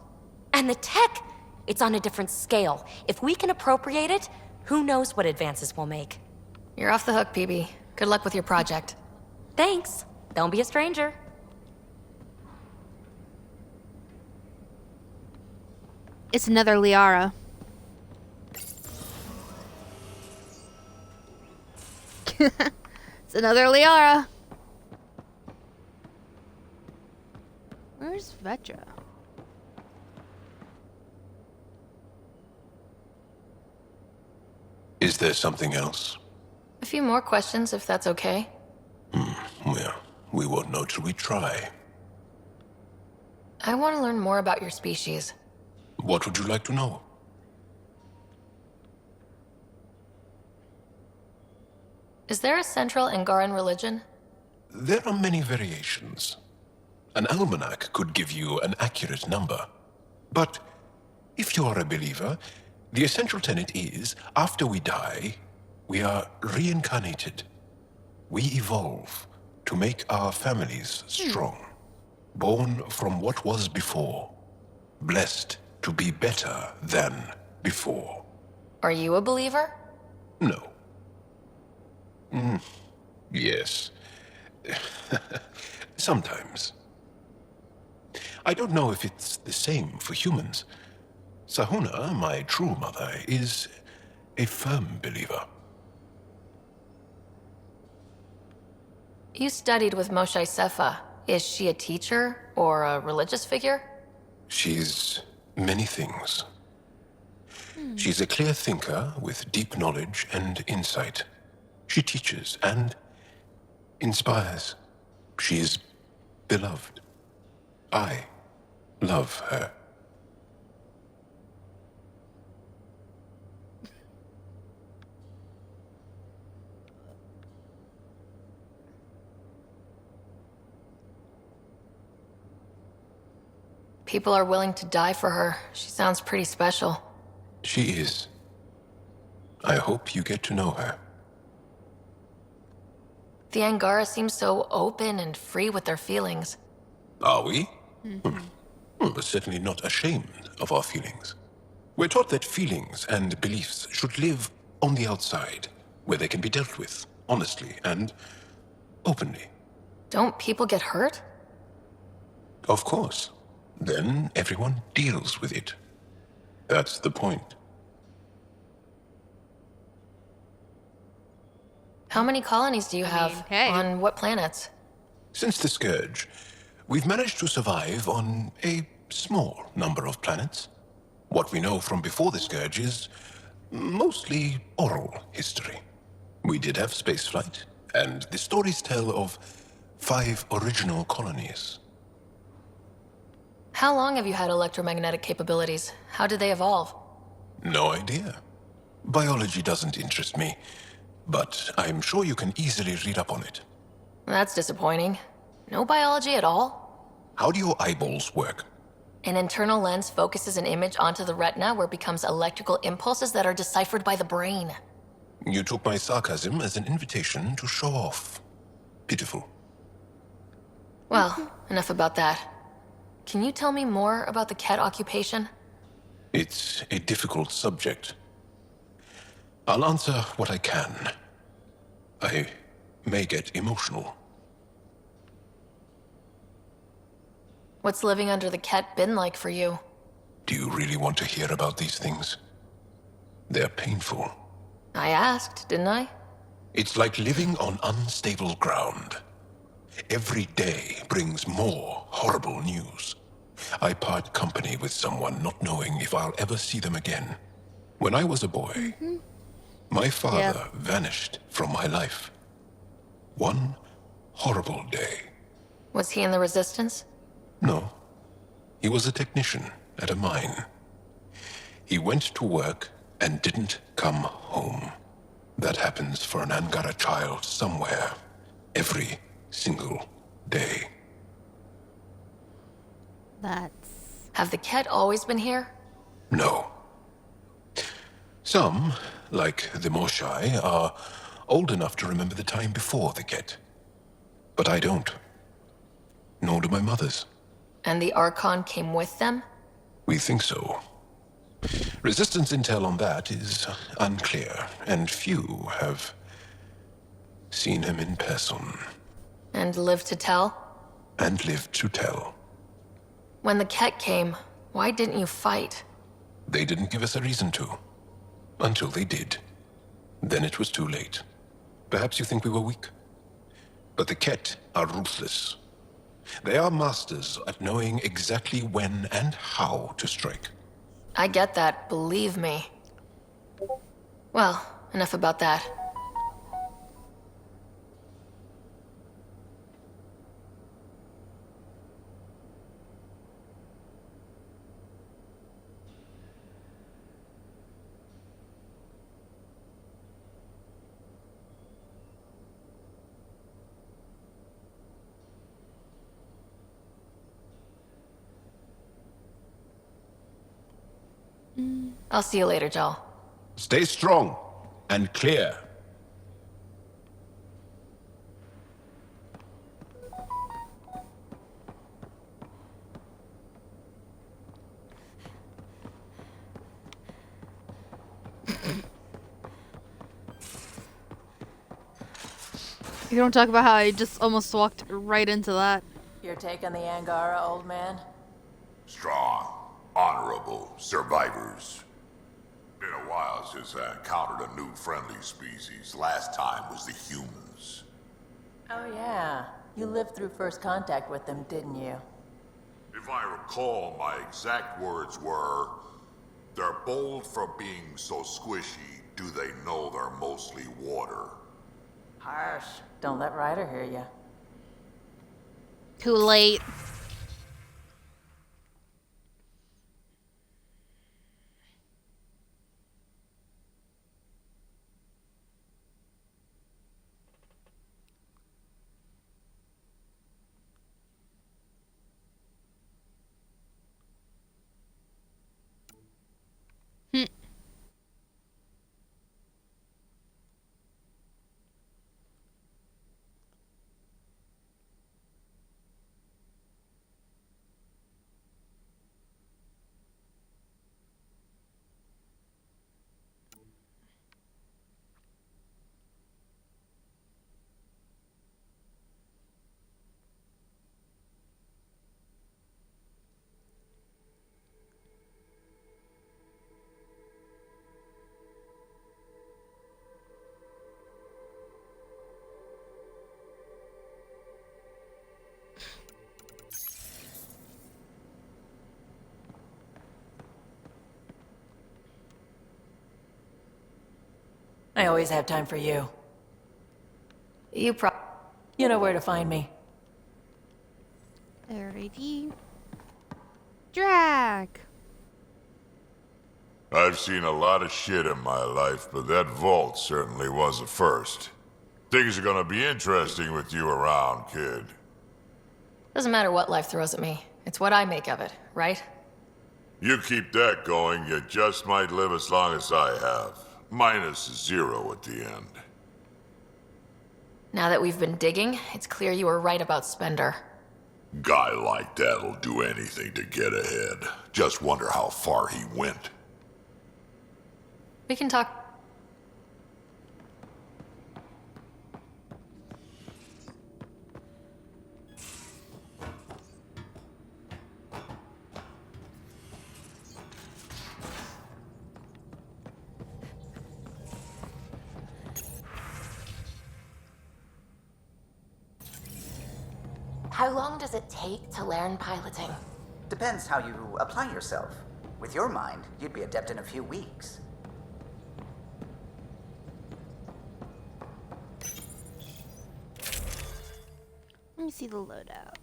And the tech, it's on a different scale. If we can appropriate it, who knows what advances we'll make. You're off the hook, PB. Good luck with your project. Thanks. Don't be a stranger. It's another Liara. It's another Liara. Where's Vetra? Is there something else? A few more questions, if that's okay. Well, we won't know till we try. I want to learn more about your species. What would you like to know? Is there a central Angaran religion? There are many variations. An almanac could give you an accurate number. But if you are a believer, the essential tenet is, after we die, we are reincarnated. We evolve to make our families strong. Born from what was before. Blessed to be better than before. Are you a believer? No. Yes. Sometimes. I don't know if it's the same for humans. Sahuna, my true mother, is a firm believer. You studied with Moshe Sefa. Is she a teacher or a religious figure? She's many things. She's a clear thinker with deep knowledge and insight. She teaches and inspires. She's beloved. I love her. People are willing to die for her. She sounds pretty special. She is. I hope you get to know her. The Angara seem so open and free with their feelings. Are we? We're certainly not ashamed of our feelings. We're taught that feelings and beliefs should live on the outside, where they can be dealt with, honestly and openly. Don't people get hurt? Of course. Then everyone deals with it. That's the point. How many colonies do you have? hey. On what planets? Since the Scourge, we've managed to survive on a small number of planets. What we know from before the Scourge is mostly oral history. We did have spaceflight, and the stories tell of 5 original colonies. How long have you had electromagnetic capabilities? How did they evolve? No idea. Biology doesn't interest me, but I'm sure you can easily read up on it. That's disappointing. No biology at all? How do your eyeballs work? An internal lens focuses an image onto the retina where it becomes electrical impulses that are deciphered by the brain. You took my sarcasm as an invitation to show off. Pitiful. Well, enough about that. Can you tell me more about the Ket occupation? It's a difficult subject. I'll answer what I can. I may get emotional. What's living under the Ket been like for you? Do you really want to hear about these things? They're painful. I asked, didn't I? It's like living on unstable ground. Every day brings more horrible news. I part company with someone not knowing if I'll ever see them again. When I was a boy, my father vanished from my life. One horrible day. Was he in the Resistance? No. He was a technician at a mine. He went to work and didn't come home. That happens for an Angara child somewhere, every single day. Have the Ket always been here? No. Some, like the Moshai, are old enough to remember the time before the Ket. But I don't. Nor do my mothers. And the Archon came with them? We think so. Resistance intel on that is unclear, and few have seen him in person. And lived to tell? And lived to tell. When the Ket came, why didn't you fight? They didn't give us a reason to. Until they did. Then it was too late. Perhaps you think we were weak. But the Ket are ruthless. They are masters at knowing exactly when and how to strike. I get that, believe me. Well, enough about that. I'll see you later, Jal. Stay strong and clear. You don't talk about how I just almost walked right into that. Your take on the Angara, old man? Strong, honorable survivors. Been a while since I encountered a new friendly species. Last time was the humans. Oh yeah. You lived through first contact with them, didn't you? If I recall, my exact words were, "They're bold for being so squishy, do they know they're mostly water?" Harsh. Don't let Ryder hear you. Too late. I always have time for you. You know where to find me. Alrighty. Drac! I've seen a lot of shit in my life, but that vault certainly was a first. Things are gonna be interesting with you around, kid. Doesn't matter what life throws at me. It's what I make of it, right? You keep that going, you just might live as long as I have. Minus 0 at the end. Now that we've been digging, it's clear you were right about Spender. Guy like that'll do anything to get ahead. Just wonder how far he went. We can talk. How long does it take to learn piloting? Depends how you apply yourself. With your mind, you'd be adept in a few weeks. Let me see the loadout.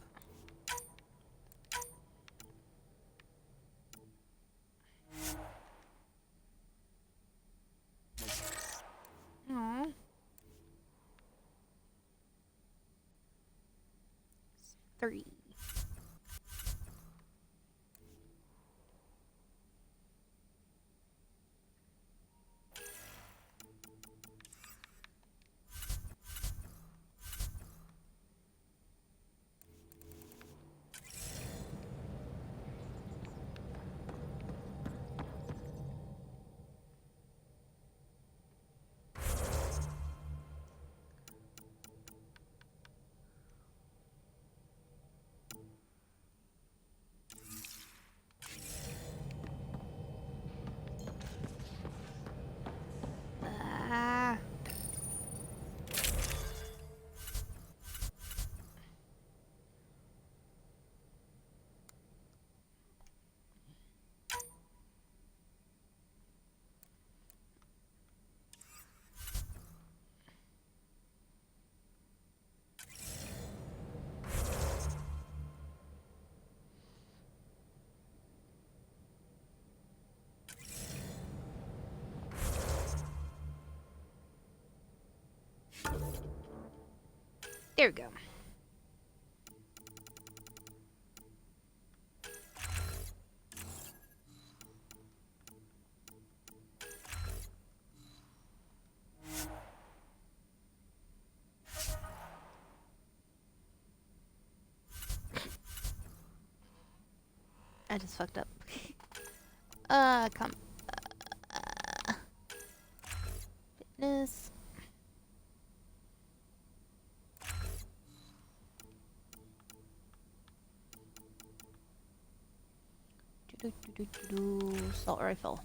Aww. Three. There we go. I just fucked up. Come. Fitness. Assault rifle.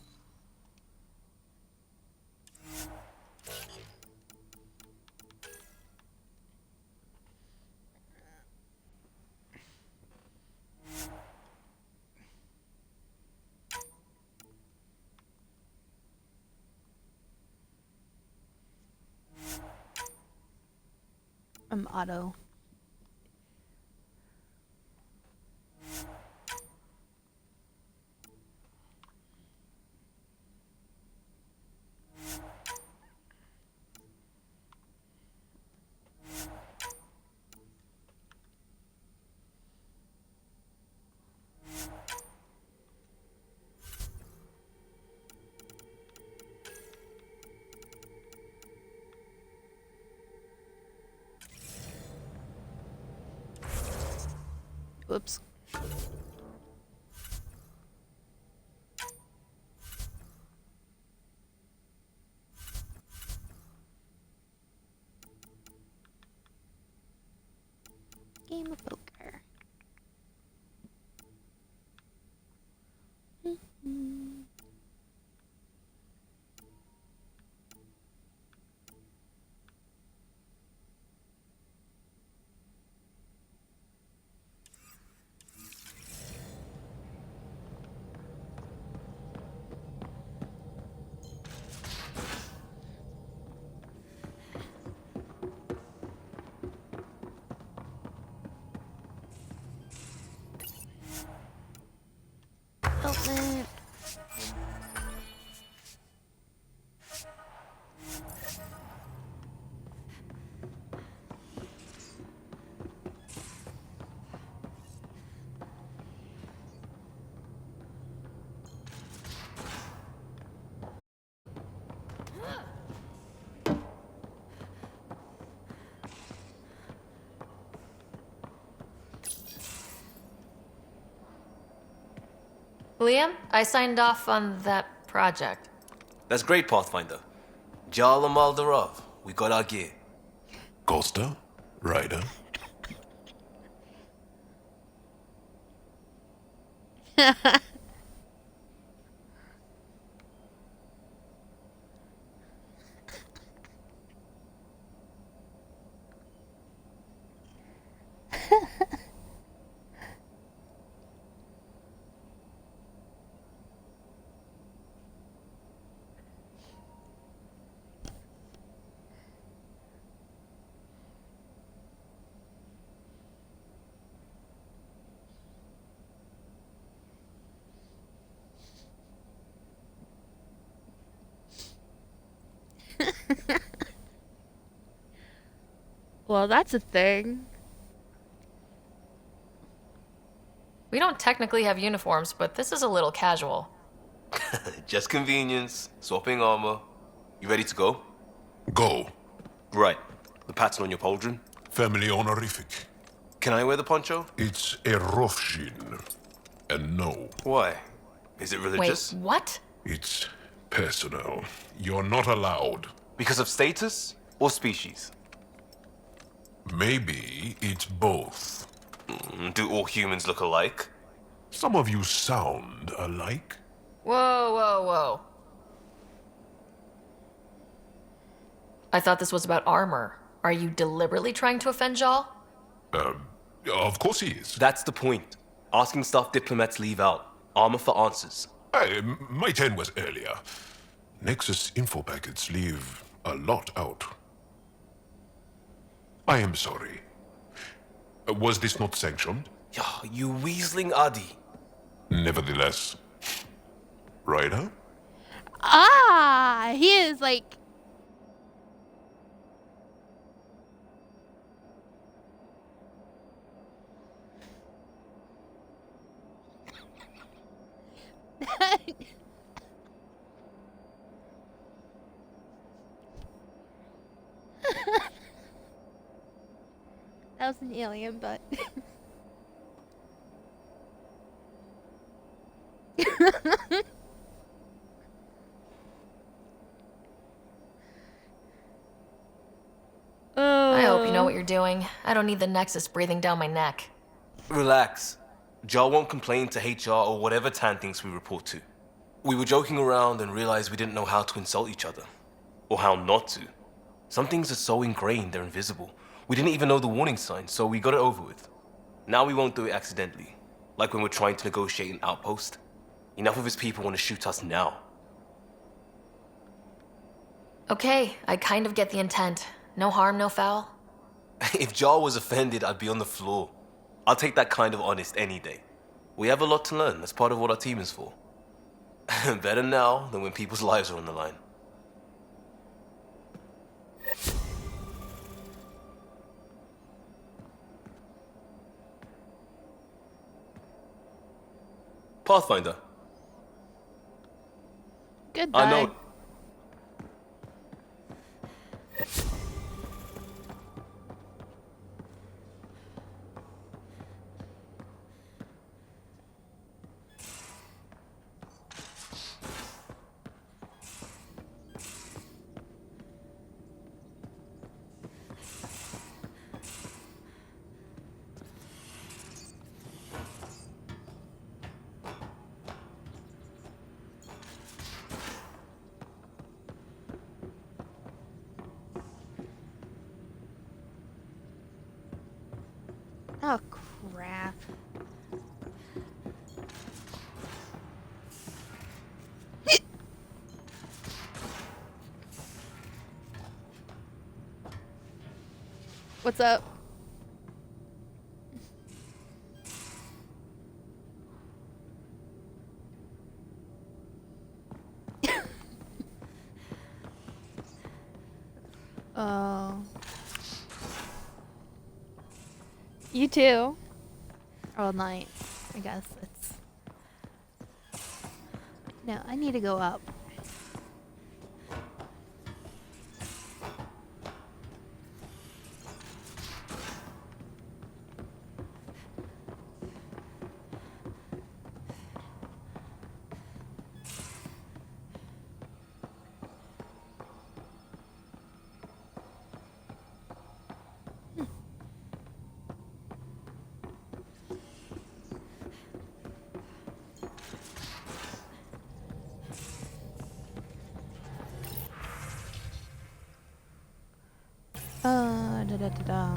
Auto. Whoops. Game of poker. Open. Liam, I signed off on that project. That's great, Pathfinder. Jal Maldarov, we got our gear. Costa? Ryder? Well, that's a thing. We don't technically have uniforms, but this is a little casual. Just convenience, swapping armor. You ready to go? Go. Right. The pattern on your pauldron? Family honorific. Can I wear the poncho? It's a Rofshin. And no. Why? Is it religious? Wait, what? It's personal. You're not allowed. Because of status or species? Maybe it's both. Do all humans look alike? Some of you sound alike. Whoa, whoa, whoa. I thought this was about armor. Are you deliberately trying to offend Jal? Of course he is. That's the point. Asking stuff diplomats leave out. Armor for answers. My turn was earlier. Nexus info packets leave a lot out. I am sorry. Was this not sanctioned? You weaseling Adi. Nevertheless. Ryder? Ah, he is like... That was an alien, but... I hope you know what you're doing. I don't need the Nexus breathing down my neck. Relax. Jar won't complain to HR or whatever Tan thinks we report to. We were joking around and realized we didn't know how to insult each other. Or how not to. Some things are so ingrained they're invisible. We didn't even know the warning sign, so we got it over with. Now we won't do it accidentally. Like when we're trying to negotiate an outpost. Enough of his people want to shoot us now. Okay, I kind of get the intent. No harm, no foul. If Jar was offended, I'd be on the floor. I'll take that kind of honest any day. We have a lot to learn. That's part of what our team is for. Better now than when people's lives are on the line. Pathfinder. Goodbye. I know. Oh, crap. What's up? Oh. You too. All night, I guess it's... No, I need to go up. Da-da-da-da.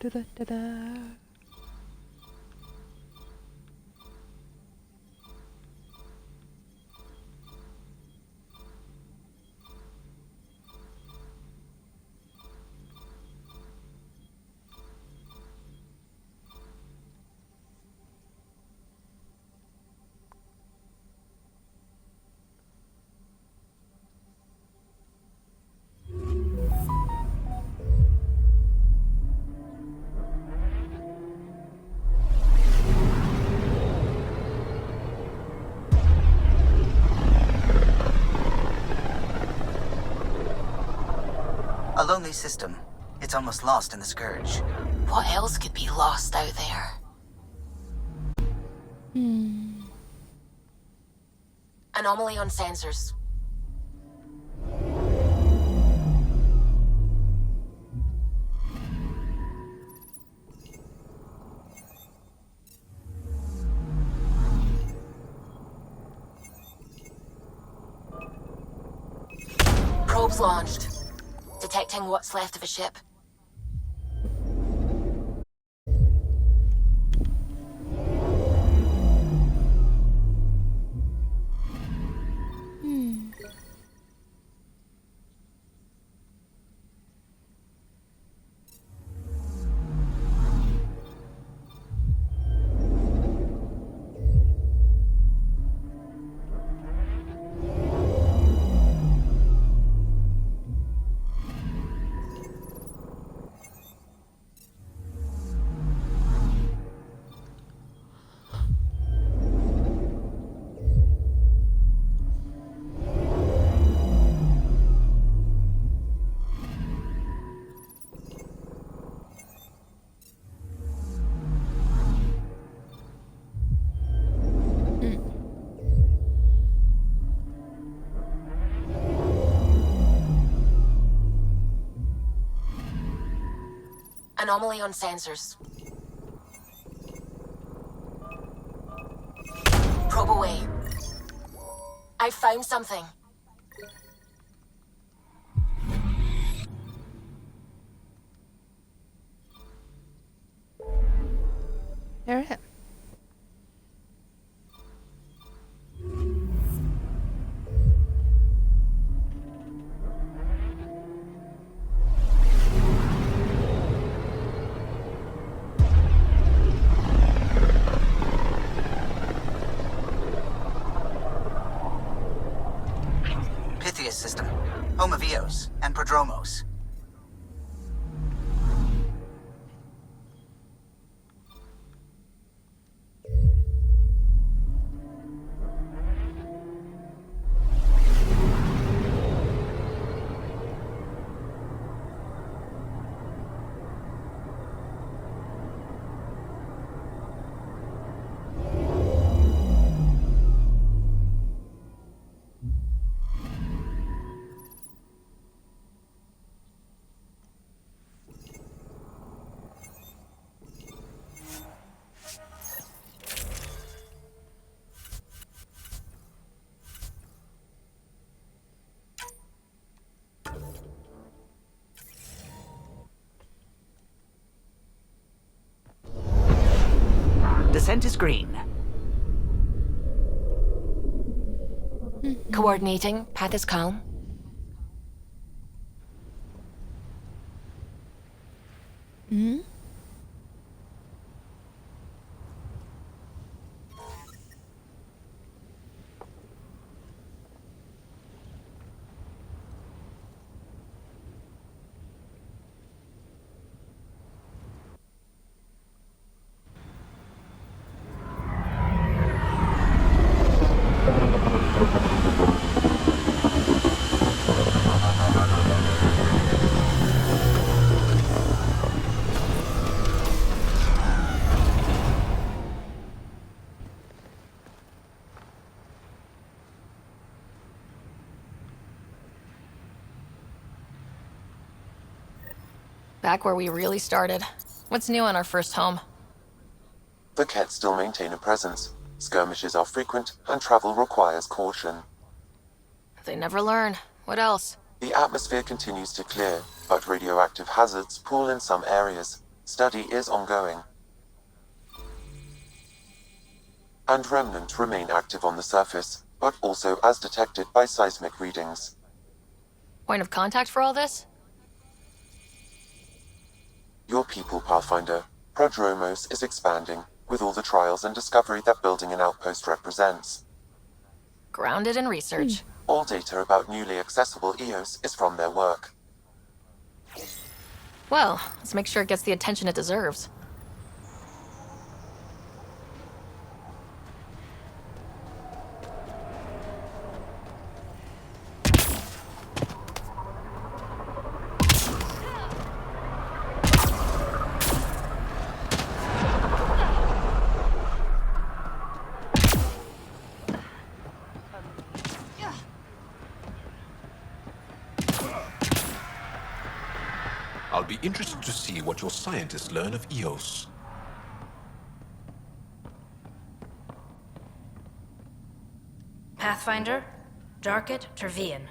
Da-da-da-da. A lonely system. It's almost lost in the Scourge. What else could be lost out there? Anomaly on sensors. Probes launched. Detecting what's left of a ship. Anomaly on sensors. Probe away. I found something. There it is. Pythias system. Home of Eos and Prodromos. Descent is green. Coordinating. Path is calm. Back where we really started. What's new on our first home? The Kett still maintain a presence. Skirmishes are frequent, and travel requires caution. They never learn. What else? The atmosphere continues to clear, but radioactive hazards pool in some areas. Study is ongoing. And Remnant remain active on the surface, but also as detected by seismic readings. Point of contact for all this? Your people, Pathfinder. Prodromos is expanding, with all the trials and discovery that building an outpost represents. Grounded in research. All data about newly accessible EOS is from their work. Well, let's make sure it gets the attention it deserves. I'll be interested to see what your scientists learn of EOS. Pathfinder, Darket Tervian.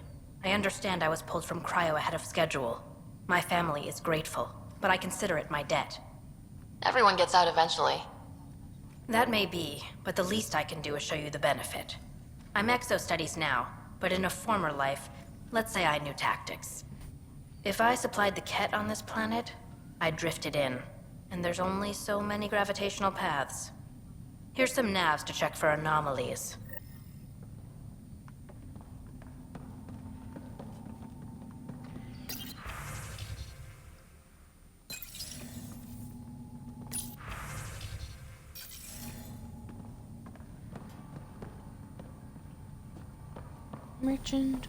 I understand I was pulled from cryo ahead of schedule. My family is grateful, but I consider it my debt. Everyone gets out eventually. That may be, but the least I can do is show you the benefit. I'm exo-studies now, but in a former life, let's say I knew tactics. If I supplied the Kett on this planet, I drifted in, and there's only so many gravitational paths. Here's some navs to check for anomalies. Merchant.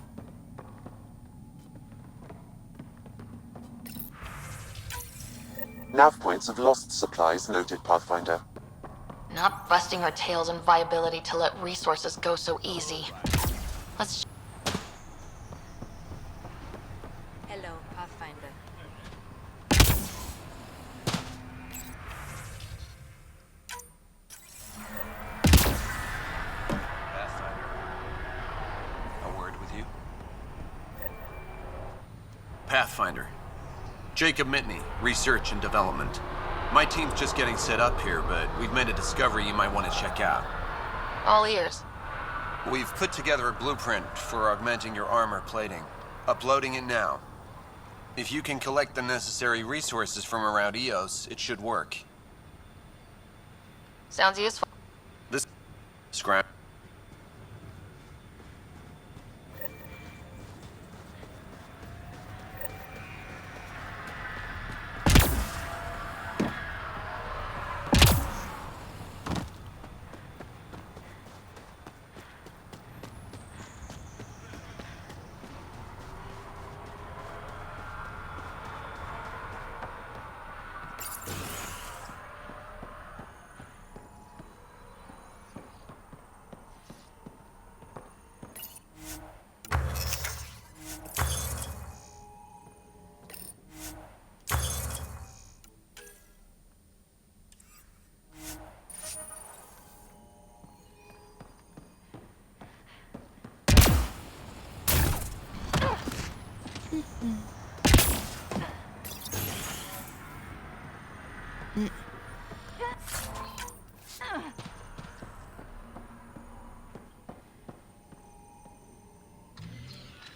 Nav points of lost supplies noted, Pathfinder. Not busting our tails in viability to let resources go so easy. Let's... Hello, Pathfinder. A word with you? Pathfinder. Jacob Mitney, Research and Development. My team's just getting set up here, but we've made a discovery you might want to check out. All ears. We've put together a blueprint for augmenting your armor plating. Uploading it now. If you can collect the necessary resources from around EOS, it should work. Sounds useful. This... Scrap.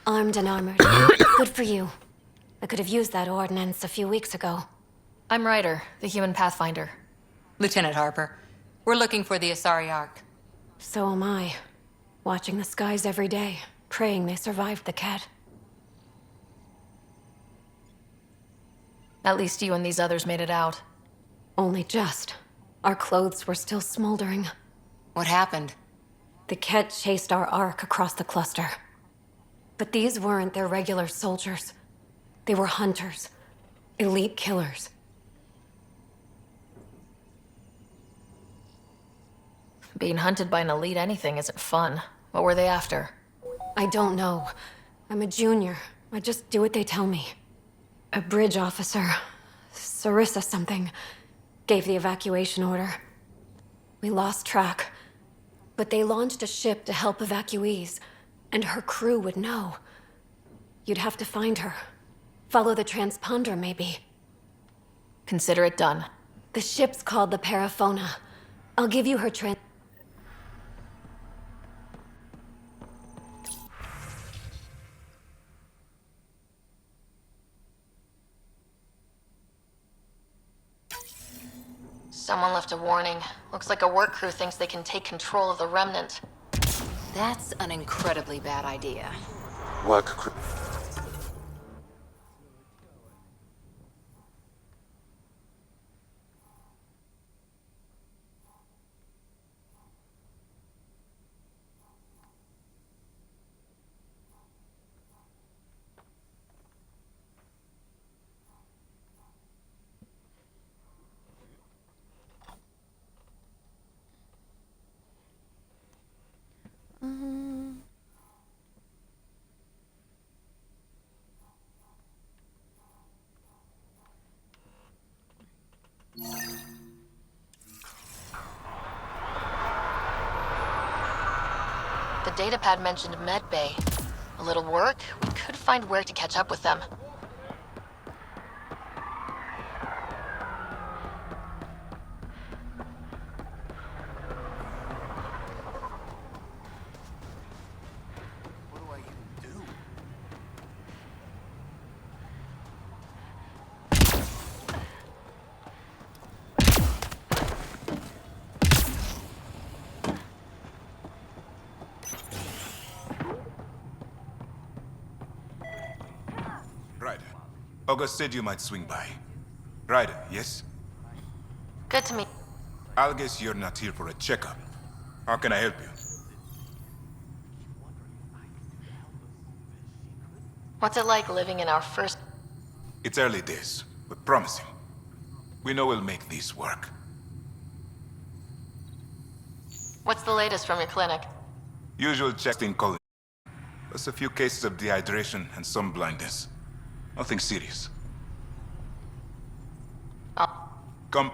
Armed and armored. Good for you. I could have used that ordnance a few weeks ago. I'm Ryder, the human pathfinder. Lieutenant Harper, we're looking for the Asari Ark. So am I. Watching the skies every day, praying they survived the Kett. At least you and these others made it out. Only just. Our clothes were still smoldering. What happened? The Kett chased our Ark across the cluster. But these weren't their regular soldiers. They were hunters. Elite killers. Being hunted by an elite anything isn't fun. What were they after? I don't know. I'm a junior. I just do what they tell me. A bridge officer Sarissa something gave the evacuation order. We lost track, but they launched a ship to help evacuees, and her crew would know. You'd have to find her. Follow the transponder, maybe. Consider it done. The ship's called the Paraphona. I'll give you her Someone left a warning. Looks like a work crew thinks they can take control of the Remnant. That's an incredibly bad idea. Work crew. The datapad mentioned Medbay. A little work, we could find where to catch up with them. Ryder. August said you might swing by. Ryder, yes? Good to meet. I'll guess you're not here for a checkup. How can I help you? What's it like living in our first... It's early days, but promising. We know we'll make this work. What's the latest from your clinic? Usual checks in colony. Plus a few cases of dehydration and some blindness. Nothing serious. Come.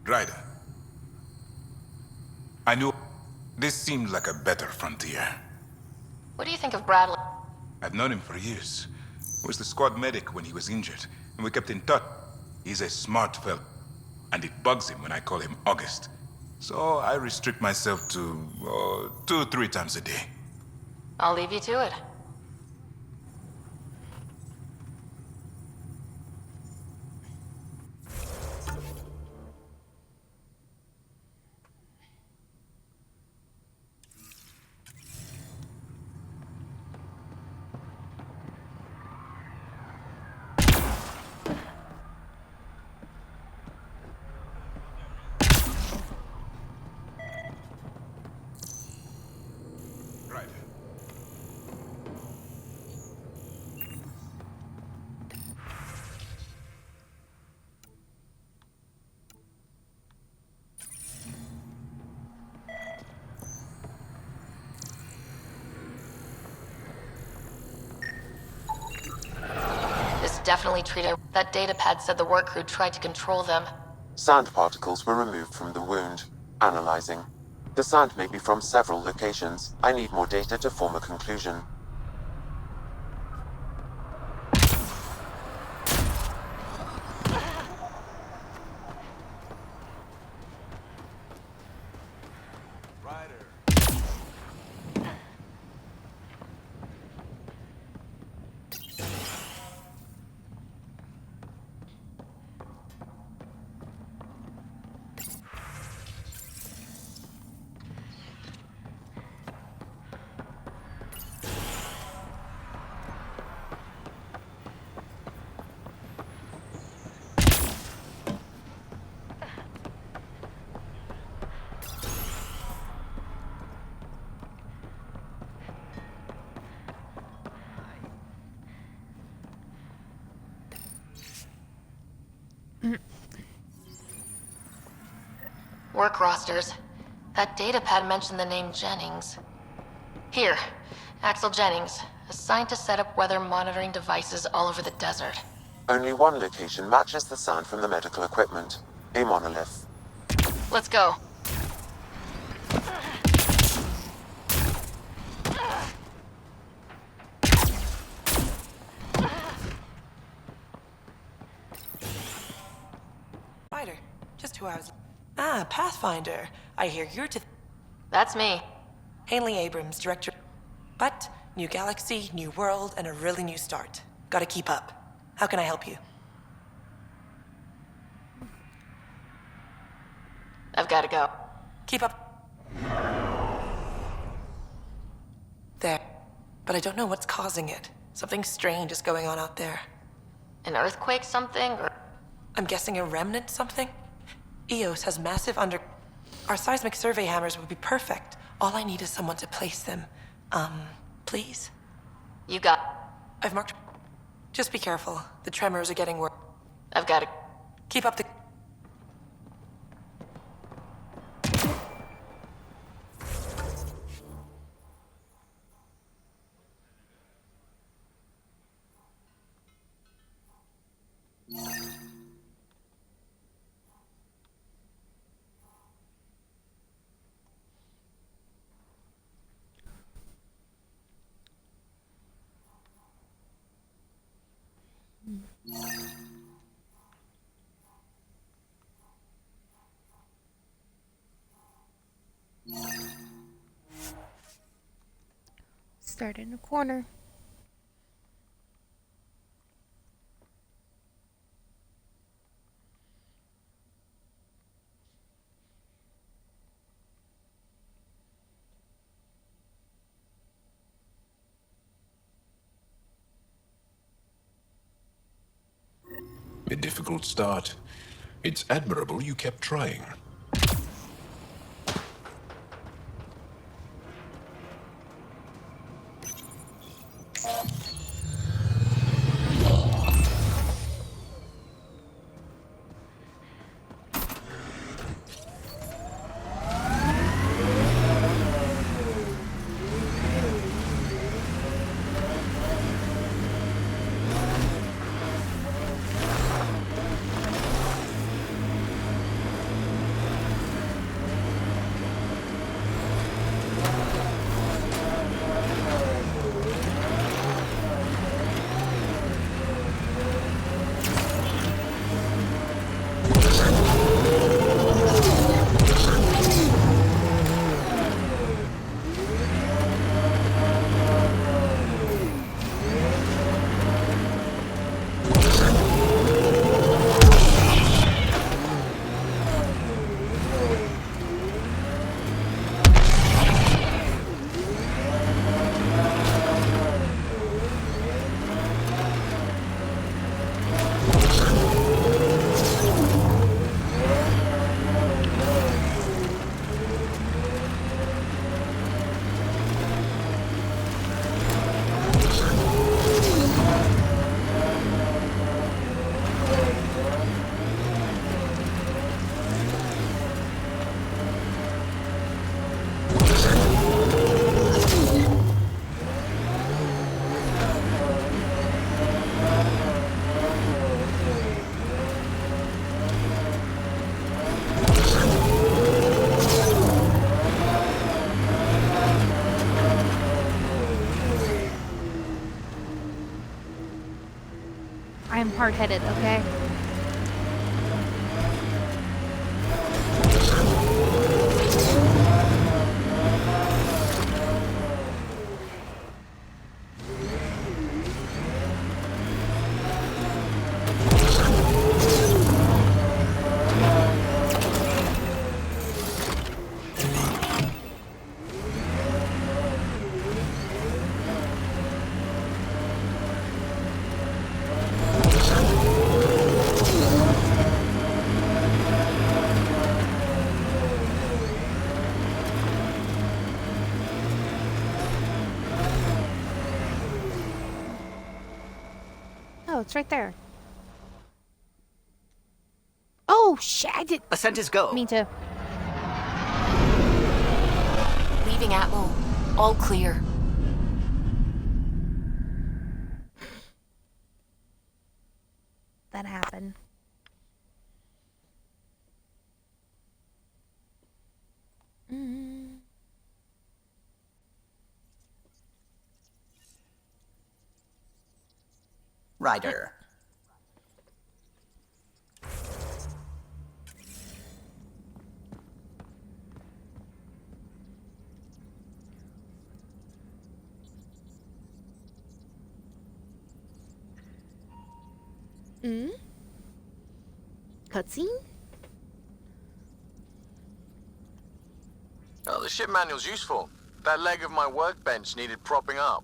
Ryder. I knew this seemed like a better frontier. What do you think of Bradley? I've known him for years. Was the squad medic when he was injured, and we kept in touch. He's a smart fellow, and it bugs him when I call him August. So I restrict myself to 2-3 times a day. I'll leave you to it. Definitely treated. That datapad said the work crew tried to control them. Sand particles were removed from the wound. Analyzing. The sand may be from several locations. I need more data to form a conclusion. Work rosters. That datapad mentioned the name Jennings. Here, Axel Jennings, assigned to set up weather monitoring devices all over the desert. Only one location matches the sound from the medical equipment. A monolith. Let's go. Spider, just who I was... Ah, Pathfinder. I hear you're to... That's me. Hanley Abrams, director... But, new galaxy, new world, and a really new start. Gotta keep up. How can I help you? I've gotta go. Keep up. There. But I don't know what's causing it. Something strange is going on out there. An earthquake something, or... I'm guessing a remnant something? Eos has massive under... Our seismic survey hammers would be perfect. All I need is someone to place them. Please? You got... I've marked... Just be careful. The tremors are getting worse. I've gotta... Keep up the... Start in a corner. A difficult start. It's admirable you kept trying. I'm hard-headed, okay? Oh, it's right there. Oh, shit, I did... Ascent is go. Me too. receiving Atmo. All clear. That happened. Ryder. Cutscene? Oh, the ship manual's useful. That leg of my workbench needed propping up.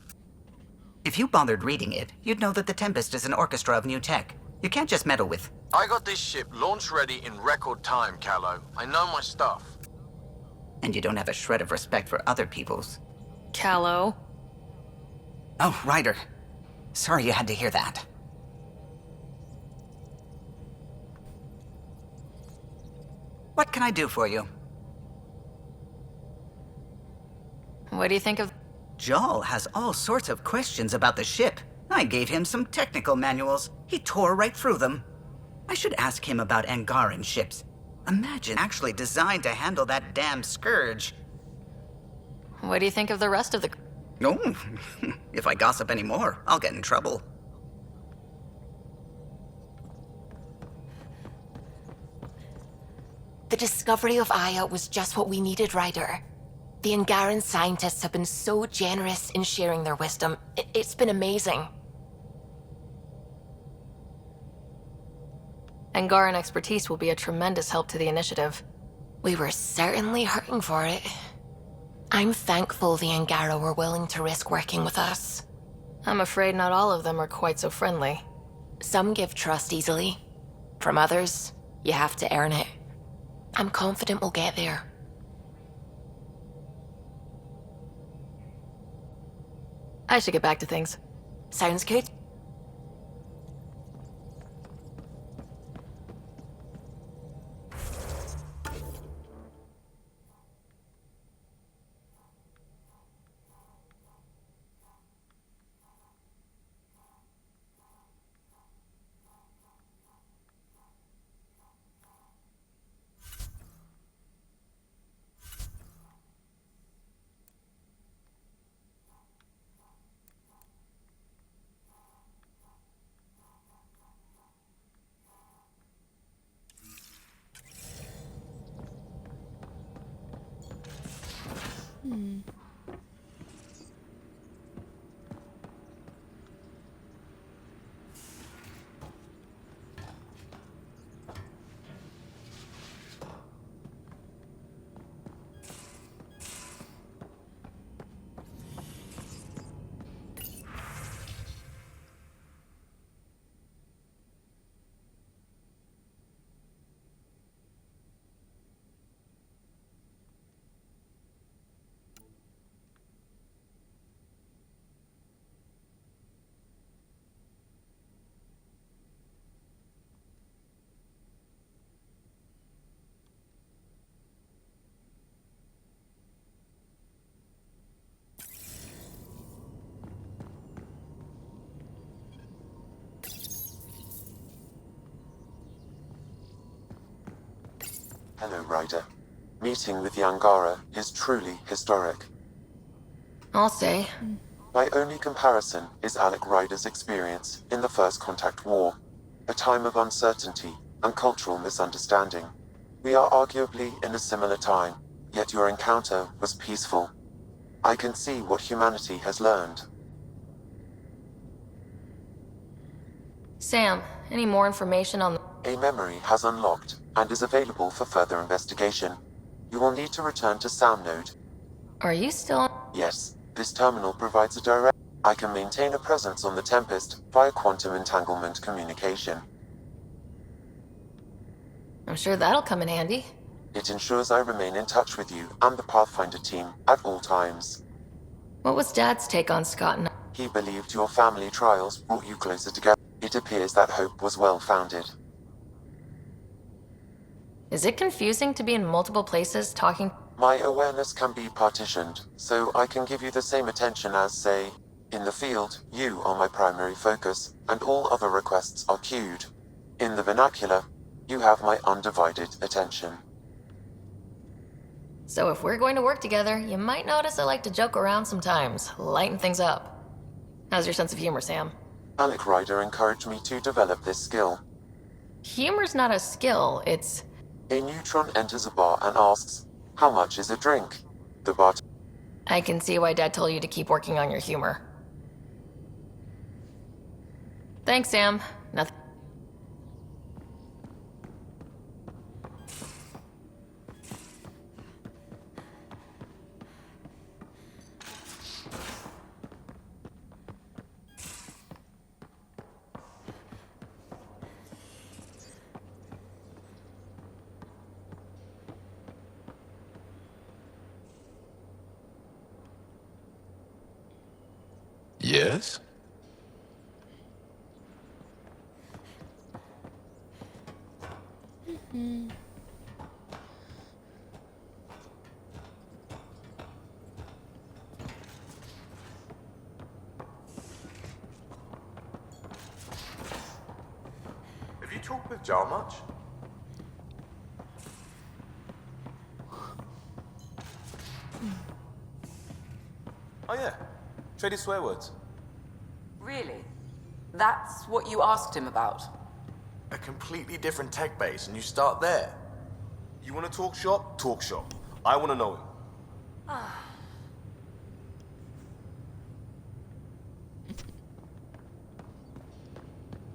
If you bothered reading it, you'd know that the Tempest is an orchestra of new tech. You can't just meddle with... I got this ship launch ready in record time, Callow. I know my stuff. And you don't have a shred of respect for other people's. Callow. Oh, Ryder. Sorry you had to hear that. What can I do for you? What do you think of... Jaal has all sorts of questions about the ship. I gave him some technical manuals. He tore right through them. I should ask him about Angaran ships. Imagine actually designed to handle that damn scourge. What do you think of the rest of the... No, if I gossip anymore, I'll get in trouble. The discovery of Aya was just what we needed, Ryder. The Angaran scientists have been so generous in sharing their wisdom. It's been amazing. Angaran expertise will be a tremendous help to the initiative. We were certainly hurting for it. I'm thankful the Angara were willing to risk working with us. I'm afraid not all of them are quite so friendly. Some give trust easily. From others, you have to earn it. I'm confident we'll get there. I should get back to things. Sounds good. Hello, Ryder. Meeting with the Angara is truly historic. I'll say. My only comparison is Alec Ryder's experience in the First Contact War, a time of uncertainty and cultural misunderstanding. We are arguably in a similar time, yet your encounter was peaceful. I can see what humanity has learned. Sam, any more information on... A memory has unlocked and is available for further investigation. You will need to return to Sound Node. Are you still... Yes, this terminal provides a direct... I can maintain a presence on the Tempest via quantum entanglement communication. I'm sure that'll come in handy. It ensures I remain in touch with you and the Pathfinder team at all times. What was Dad's take on Scott and... He believed your family trials brought you closer together. It appears that hope was well-founded. Is it confusing to be in multiple places talking... My awareness can be partitioned, so I can give you the same attention as, say, in the field, you are my primary focus, and all other requests are queued. In the vernacular, you have my undivided attention. So if we're going to work together, you might notice I like to joke around sometimes, lighten things up. How's your sense of humor, Sam? Alec Ryder encouraged me to develop this skill. Humor's not a skill, it's... A neutron enters a bar and asks, "How much is a drink?" The bar... I can see why Dad told you to keep working on your humor. Thanks, Sam. Nothing. Yes? Have you talked with Jar much? Oh yeah, traded swear words. Really? That's what you asked him about? A completely different tech base, and you start there. You want to talk shop? Talk shop. I want to know it.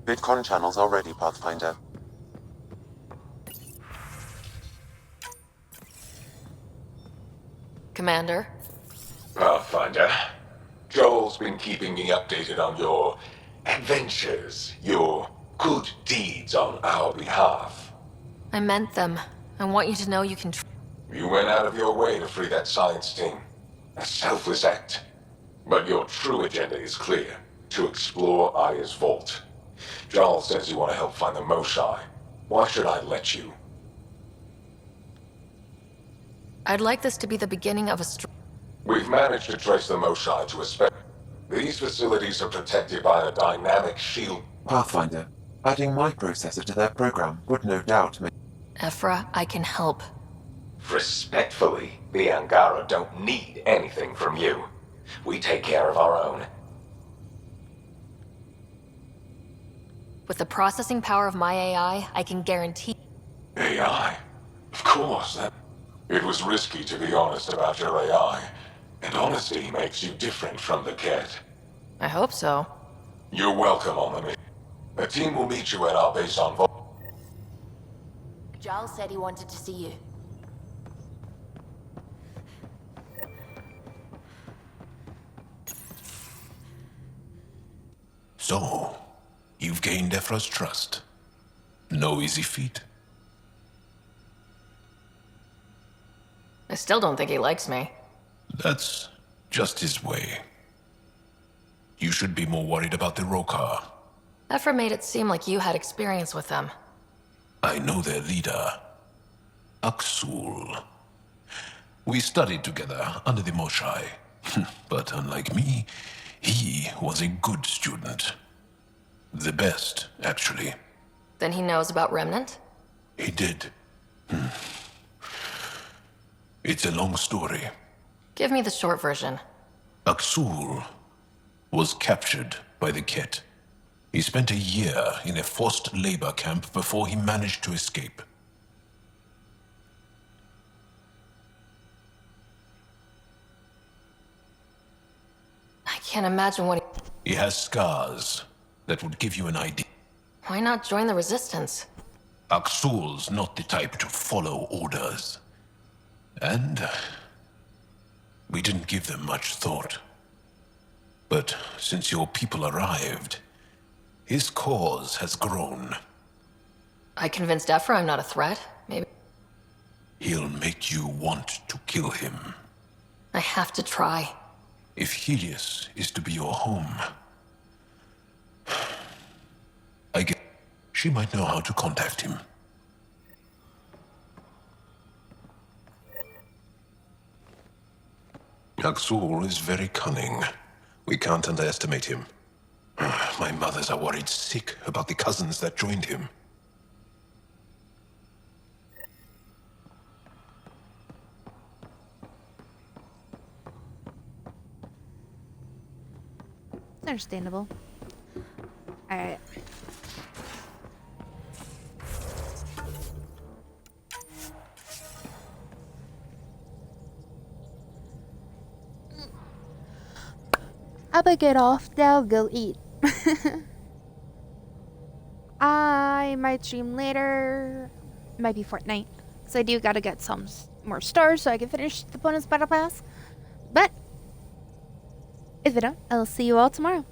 Bitcoin channels are ready, Pathfinder. Commander? Pathfinder, Joel's been keeping me updated on your adventures, your good deeds on our behalf. I meant them. I want you to know you can You went out of your way to free that science team. A selfless act. But your true agenda is clear. To explore Aya's vault. Joel says you want to help find the Moshae. Why should I let you? I'd like this to be the beginning of a We've managed to trace the Moshae to a spec. These facilities are protected by a dynamic shield. Pathfinder, adding my processor to their program would no doubt make... Ephra, I can help. Respectfully, the Angara don't need anything from you. We take care of our own. With the processing power of my AI, I can guarantee... AI? Of course, that... It was risky to be honest about your AI. And honesty makes you different from the Ket. I hope so. You're welcome on the mission. The team will meet you at our base on Vol. Giles said he wanted to see you. So, you've gained Ephra's trust. No easy feat. I still don't think he likes me. That's just his way. You should be more worried about the Rokar. Ephra made it seem like you had experience with them. I know their leader, Aksul. We studied together under the Moshae. But unlike me, he was a good student. The best, actually. Then he knows about Remnant? He did. It's a long story. Give me the short version. Aksul was captured by the Ket. He spent a year in a forced labor camp before he managed to escape. I can't imagine what He has scars that would give you an idea. Why not join the Resistance? Aksul's not the type to follow orders. And we didn't give them much thought. But since your people arrived, his cause has grown. I convinced Ephra I'm not a threat. Maybe He'll make you want to kill him. I have to try. If Helios is to be your home, I guess she might know how to contact him. Taxul is very cunning. We can't underestimate him. My mothers are worried sick about the cousins that joined him. It's understandable. Alright. I'm gonna get off now, go eat. I might stream later. Might be Fortnite. So I do gotta get some more stars so I can finish the bonus battle pass. But if I don't, I'll see you all tomorrow.